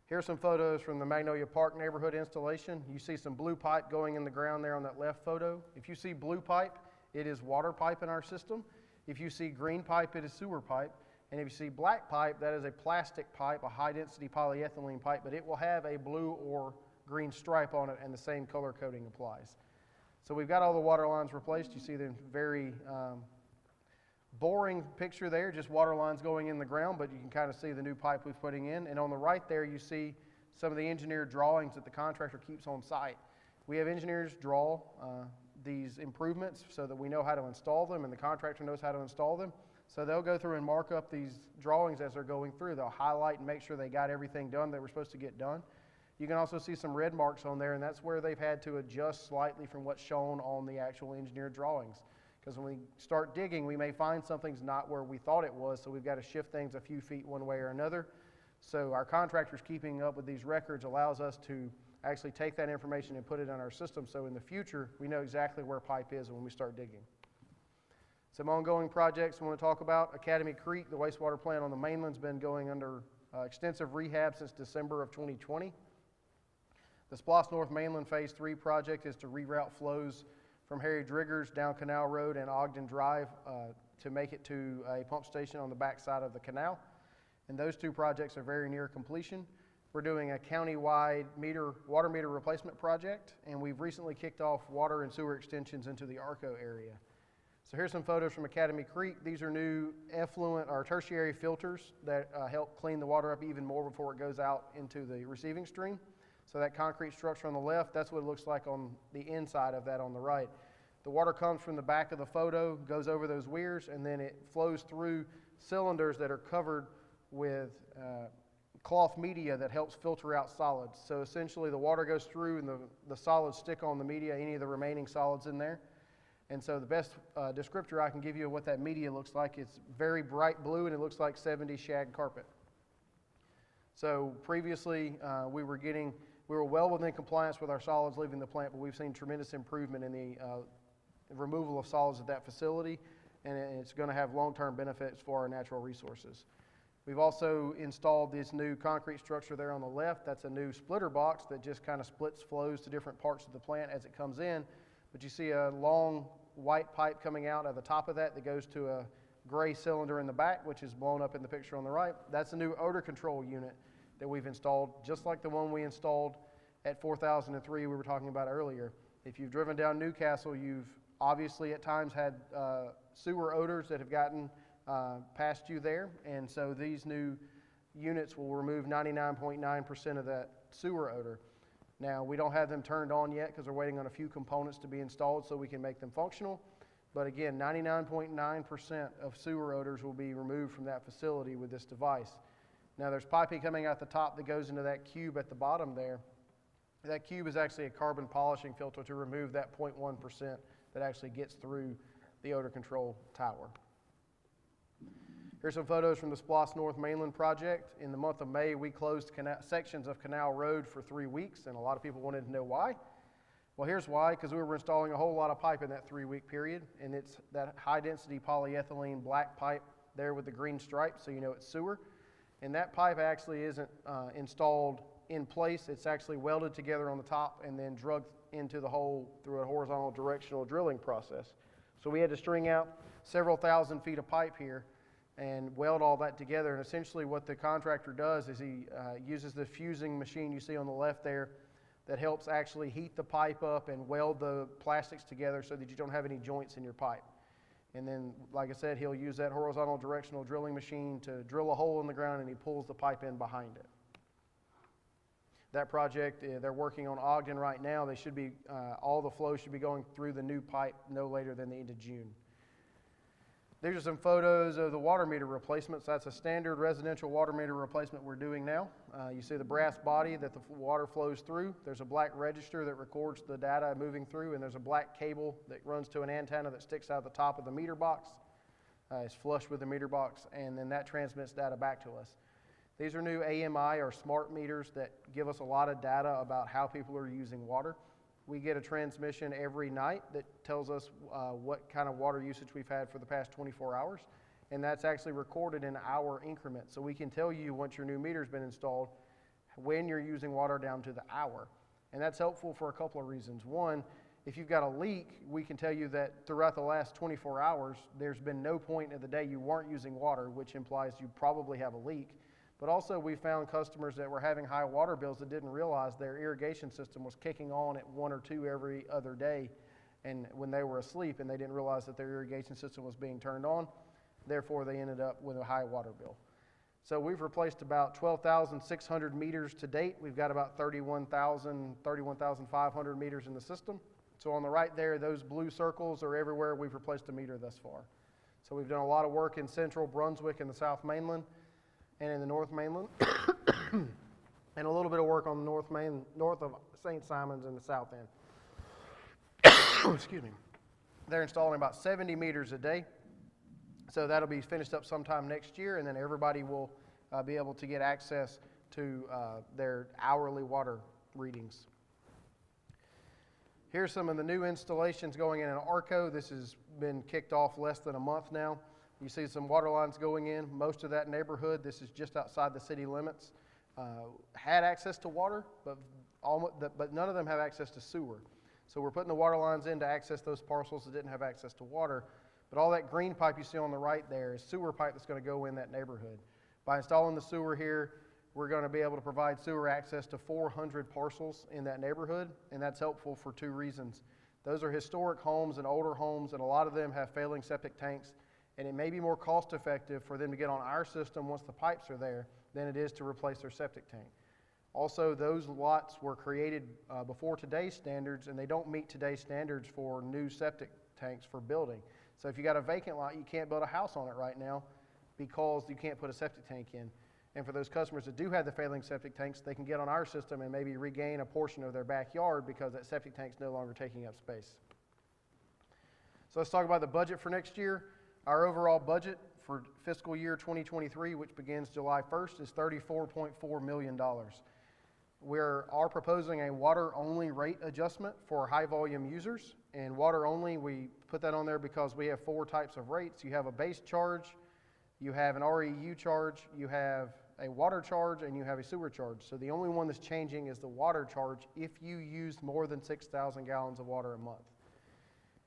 Here's some photos from the Magnolia Park neighborhood installation. You see some blue pipe going in the ground there on that left photo. If you see blue pipe, it is water pipe in our system. If you see green pipe, it is sewer pipe. And if you see black pipe, that is a plastic pipe, a high-density polyethylene pipe, but it will have a blue or green stripe on it, and the same color coding applies. So we've got all the water lines replaced. You see the very boring picture there, just water lines going in the ground, but you can kind of see the new pipe we're putting in. And on the right there, you see some of the engineered drawings that the contractor keeps on site. We have engineers draw these improvements so that we know how to install them, and the contractor knows how to install them. So they'll go through and mark up these drawings as they're going through. They'll highlight and make sure they got everything done that we're supposed to get done. You can also see some red marks on there, and that's where they've had to adjust slightly from what's shown on the actual engineered drawings. Because when we start digging, we may find something's not where we thought it was, so we've got to shift things a few feet one way or another. So our contractors keeping up with these records allows us to actually take that information and put it in our system, so in the future, we know exactly where pipe is when we start digging. Some ongoing projects we want to talk about. Academy Creek, the wastewater plant on the mainland's been going under extensive rehab since December of 2020. The Sploss North Mainland Phase 3 project is to reroute flows from Harry Driggers down Canal Road and Ogden Drive to make it to a pump station on the backside of the canal. And those two projects are very near completion. We're doing a county-wide water meter replacement project, and we've recently kicked off water and sewer extensions into the Arco area. So here's some photos from Academy Creek. These are new effluent or tertiary filters that help clean the water up even more before it goes out into the receiving stream. So that concrete structure on the left, that's what it looks like on the inside of that on the right. The water comes from the back of the photo, goes over those weirs, and then it flows through cylinders that are covered with cloth media that helps filter out solids. So essentially the water goes through and the solids stick on the media, any of the remaining solids in there. And so the best descriptor I can give you of what that media looks like, it's very bright blue, and it looks like 70s shag carpet. So previously we were well within compliance with our solids leaving the plant, but we've seen tremendous improvement in the removal of solids at that facility, and it's going to have long-term benefits for our natural resources. We've also installed this new concrete structure there on the left. That's a new splitter box that just kind of splits flows to different parts of the plant as it comes in. But you see a long white pipe coming out of the top of that goes to a gray cylinder in the back, which is blown up in the picture on the right. That's a new odor control unit that we've installed, just like the one we installed at 4003 we were talking about earlier. If you've driven down Newcastle, you've obviously at times had sewer odors that have gotten past you there, and so these new units will remove 99.9% of that sewer odor. Now, we don't have them turned on yet because we're waiting on a few components to be installed so we can make them functional. But again, 99.9% of sewer odors will be removed from that facility with this device. Now, there's piping coming out the top that goes into that cube at the bottom there. That cube is actually a carbon polishing filter to remove that 0.1% that actually gets through the odor control tower. Here's some photos from the Sploss North Mainland project. In the month of May, we closed sections of Canal Road for 3 weeks, and a lot of people wanted to know why. Well, here's why, because we were installing a whole lot of pipe in that 3-week period, and it's that high-density polyethylene black pipe there with the green stripe, so you know it's sewer. And that pipe actually isn't installed in place. It's actually welded together on the top and then drugged into the hole through a horizontal directional drilling process. So we had to string out several thousand feet of pipe here and weld all that together. And essentially what the contractor does is he uses the fusing machine you see on the left there that helps actually heat the pipe up and weld the plastics together so that you don't have any joints in your pipe. And then, like I said, he'll use that horizontal directional drilling machine to drill a hole in the ground, and he pulls the pipe in behind it. That project, they're working on Ogden right now. They should be, all the flow should be going through the new pipe no later than the end of June. These are some photos of the water meter replacements. That's a standard residential water meter replacement we're doing now. You see the brass body that the water flows through. There's a black register that records the data moving through, and there's a black cable that runs to an antenna that sticks out the top of the meter box. It's flush with the meter box, and then that transmits data back to us. These are new AMI or smart meters that give us a lot of data about how people are using water. We get a transmission every night that tells us what kind of water usage we've had for the past 24 hours, and that's actually recorded in hour increments. So we can tell you once your new meter's been installed when you're using water down to the hour. And that's helpful for a couple of reasons. One, if you've got a leak, we can tell you that throughout the last 24 hours, there's been no point in the day you weren't using water, which implies you probably have a leak. But also we found customers that were having high water bills that didn't realize their irrigation system was kicking on at 1 or 2 every other day, and when they were asleep, and they didn't realize that their irrigation system was being turned on. Therefore, they ended up with a high water bill. So we've replaced about 12,600 meters to date. We've got about 31,500 meters in the system. So on the right there, those blue circles are everywhere we've replaced a meter thus far. So we've done a lot of work in central Brunswick and the South Mainland, and in the North Mainland, and a little bit of work on the north of St. Simons in the South End. Excuse me. They're installing about 70 meters a day, so that'll be finished up sometime next year, and then everybody will be able to get access to their hourly water readings. Here's some of the new installations going in Arco. This has been kicked off less than a month now. You see some water lines going in. Most of that neighborhood, this is just outside the city limits, had access to water, but none of them have access to sewer. So we're putting the water lines in to access those parcels that didn't have access to water. But all that green pipe you see on the right there is sewer pipe that's going to go in that neighborhood. By installing the sewer here, we're going to be able to provide sewer access to 400 parcels in that neighborhood, and that's helpful for 2 reasons. Those are historic homes and older homes, and a lot of them have failing septic tanks. And it may be more cost effective for them to get on our system once the pipes are there than it is to replace their septic tank. Also, those lots were created before today's standards, and they don't meet today's standards for new septic tanks for building. So if you got a vacant lot, you can't build a house on it right now because you can't put a septic tank in. And for those customers that do have the failing septic tanks, they can get on our system and maybe regain a portion of their backyard because that septic tank's no longer taking up space. So let's talk about the budget for next year. Our overall budget for fiscal year 2023, which begins July 1st, is $34.4 million. We are proposing a water-only rate adjustment for high-volume users. And water-only, we put that on there because we have 4 types of rates. You have a base charge, you have an REU charge, you have a water charge, and you have a sewer charge. So the only one that's changing is the water charge if you use more than 6,000 gallons of water a month.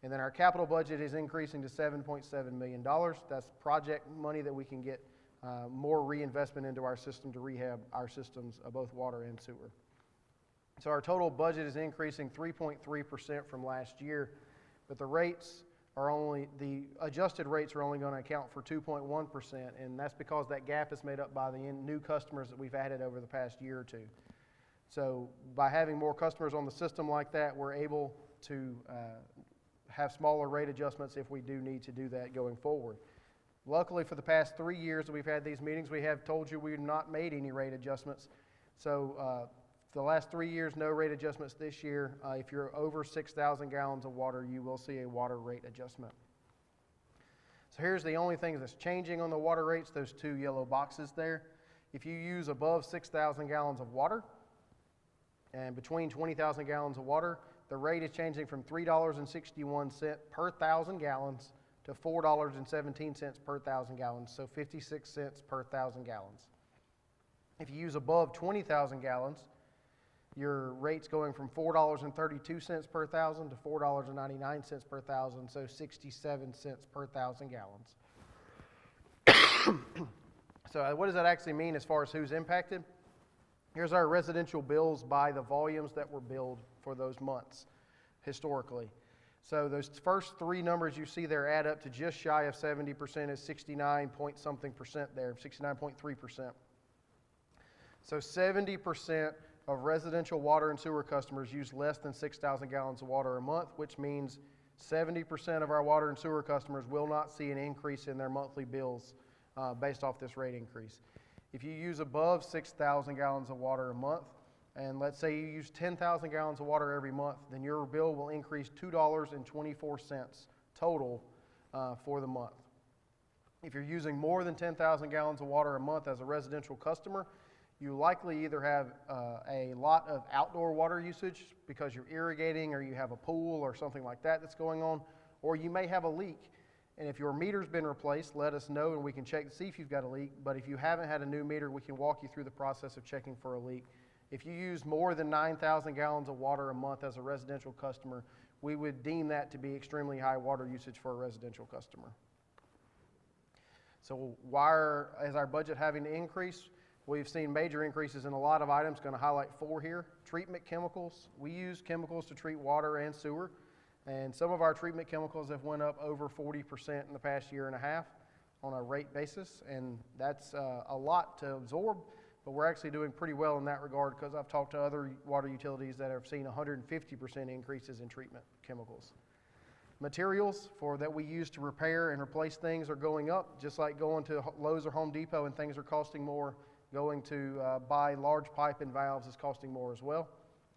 And then our capital budget is increasing to $7.7 million. That's project money that we can get more reinvestment into our system to rehab our systems of both water and sewer. So our total budget is increasing 3.3% from last year, but the adjusted rates are only going to account for 2.1%, and that's because that gap is made up by the new customers that we've added over the past year or 2. So by having more customers on the system like that, we're able to have smaller rate adjustments if we do need to do that going forward. Luckily, for the past 3 years that we've had these meetings, we have told you we've not made any rate adjustments. So the last 3 years, no rate adjustments this year. If you're over 6,000 gallons of water, you will see a water rate adjustment. So here's the only thing that's changing on the water rates, those 2 yellow boxes there. If you use above 6,000 gallons of water and between 20,000 gallons of water, the rate is changing from $3.61 per 1,000 gallons to $4.17 per 1,000 gallons, so 56 cents per 1,000 gallons. If you use above 20,000 gallons, your rate's going from $4.32 per thousand to $4.99 per thousand, so 67 cents per thousand gallons. So what does that actually mean as far as who's impacted? Here's our residential bills by the volumes that were billed for those months historically. So those first three numbers you see there add up to just shy of 70%, is 69 point something percent there, 69.3%. So 70% of residential water and sewer customers use less than 6,000 gallons of water a month, which means 70% of our water and sewer customers will not see an increase in their monthly bills based off this rate increase. If you use above 6,000 gallons of water a month, and let's say you use 10,000 gallons of water every month, then your bill will increase $2.24 total for the month. If you're using more than 10,000 gallons of water a month as a residential customer, you likely either have a lot of outdoor water usage because you're irrigating or you have a pool or something like that that's going on, or you may have a leak. And if your meter's been replaced, let us know and we can check to see if you've got a leak. But if you haven't had a new meter, we can walk you through the process of checking for a leak. If you use more than 9,000 gallons of water a month as a residential customer, we would deem that to be extremely high water usage for a residential customer. So why is our budget having to increase? We've seen major increases in a lot of items. Going to highlight four here. Treatment chemicals. We use chemicals to treat water and sewer, and some of our treatment chemicals have went up over 40% in the past year and a half on a rate basis, and that's a lot to absorb, but we're actually doing pretty well in that regard because I've talked to other water utilities that have seen 150% increases in treatment chemicals. Materials that we use to repair and replace things are going up, just like going to Lowe's or Home Depot and things are costing more. Going to buy large pipe and valves is costing more as well.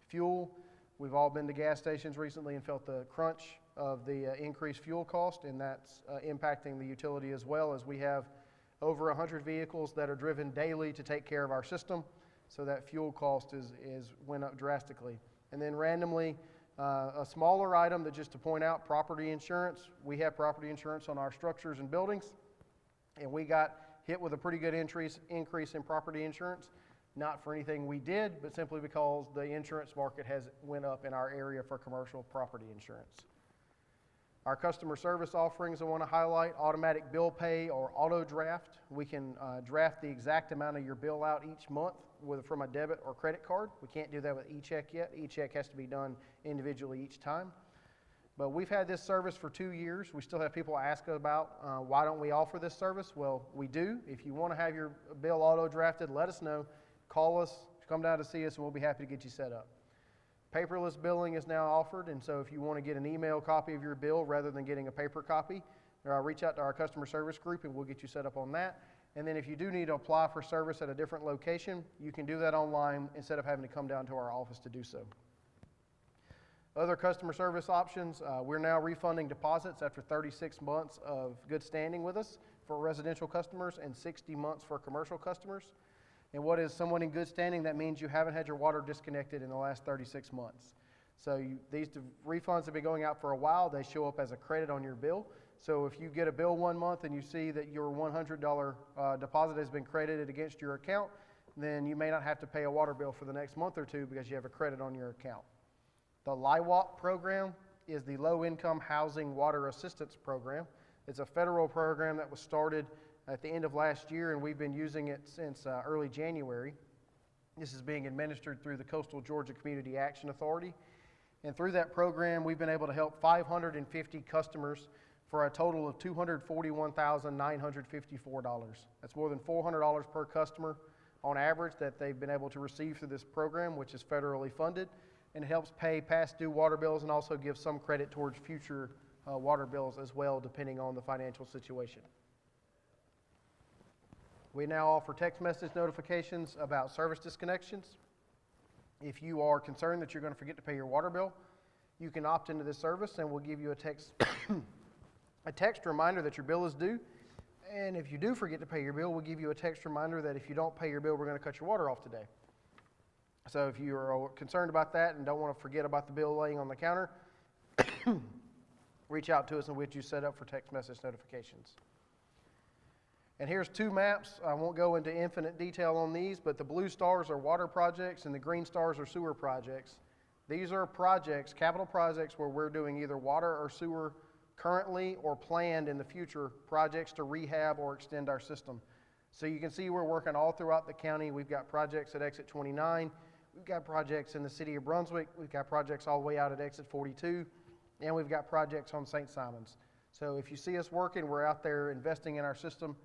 Fuel, we've all been to gas stations recently and felt the crunch of the increased fuel cost, and that's impacting the utility as well, as we have over 100 vehicles that are driven daily to take care of our system, so that fuel cost went up drastically. And then randomly, a smaller item that just to point out, property insurance. We have property insurance on our structures and buildings, and we got hit with a pretty good increase in property insurance, not for anything we did, but simply because the insurance market has went up in our area for commercial property insurance. Our customer service offerings I want to highlight: automatic bill pay or auto draft. We can draft the exact amount of your bill out each month from a debit or credit card. We can't do that with e-check yet. E-check has to be done individually each time. But we've had this service for 2 years. We still have people ask about why don't we offer this service? Well, we do. If you want to have your bill auto drafted, let us know. Call us, come down to see us, and we'll be happy to get you set up. Paperless billing is now offered, and so if you want to get an email copy of your bill rather than getting a paper copy, reach out to our customer service group and we'll get you set up on that. And then if you do need to apply for service at a different location, you can do that online instead of having to come down to our office to do so. Other customer service options, we're now refunding deposits after 36 months of good standing with us for residential customers and 60 months for commercial customers. And what is someone in good standing? That means you haven't had your water disconnected in the last 36 months. So these refunds have been going out for a while. They show up as a credit on your bill. So if you get a bill one month and you see that your $100 deposit has been credited against your account, then you may not have to pay a water bill for the next month or two because you have a credit on your account. The LIWAP program is the Low Income Housing Water Assistance Program. It's a federal program that was started at the end of last year, and we've been using it since early January. This is being administered through the Coastal Georgia Community Action Authority. And through that program, we've been able to help 550 customers for a total of $241,954. That's more than $400 per customer on average that they've been able to receive through this program, which is federally funded. And it helps pay past due water bills and also gives some credit towards future water bills as well, depending on the financial situation. We now offer text message notifications about service disconnections. If you are concerned that you're going to forget to pay your water bill, you can opt into this service and we'll give you a text reminder that your bill is due. And if you do forget to pay your bill, we'll give you a text reminder that if you don't pay your bill, we're going to cut your water off today. So if you're concerned about that and don't want to forget about the bill laying on the counter, reach out to us and we'll get you set up for text message notifications. And here's two maps. I won't go into infinite detail on these, but the blue stars are water projects and the green stars are sewer projects. These are projects, capital projects, where we're doing either water or sewer currently or planned in the future, projects to rehab or extend our system. So you can see we're working all throughout the county. We've got projects at exit 29. We've got projects in the city of Brunswick. We've got projects all the way out at exit 42. And we've got projects on St. Simons. So if you see us working, we're out there investing in our system,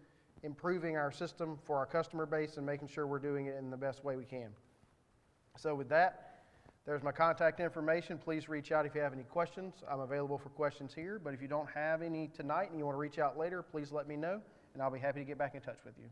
improving our system for our customer base, and making sure we're doing it in the best way we can. So with that, there's my contact information. Please reach out if you have any questions. I'm available for questions here, but if you don't have any tonight and you want to reach out later, please let me know, and I'll be happy to get back in touch with you.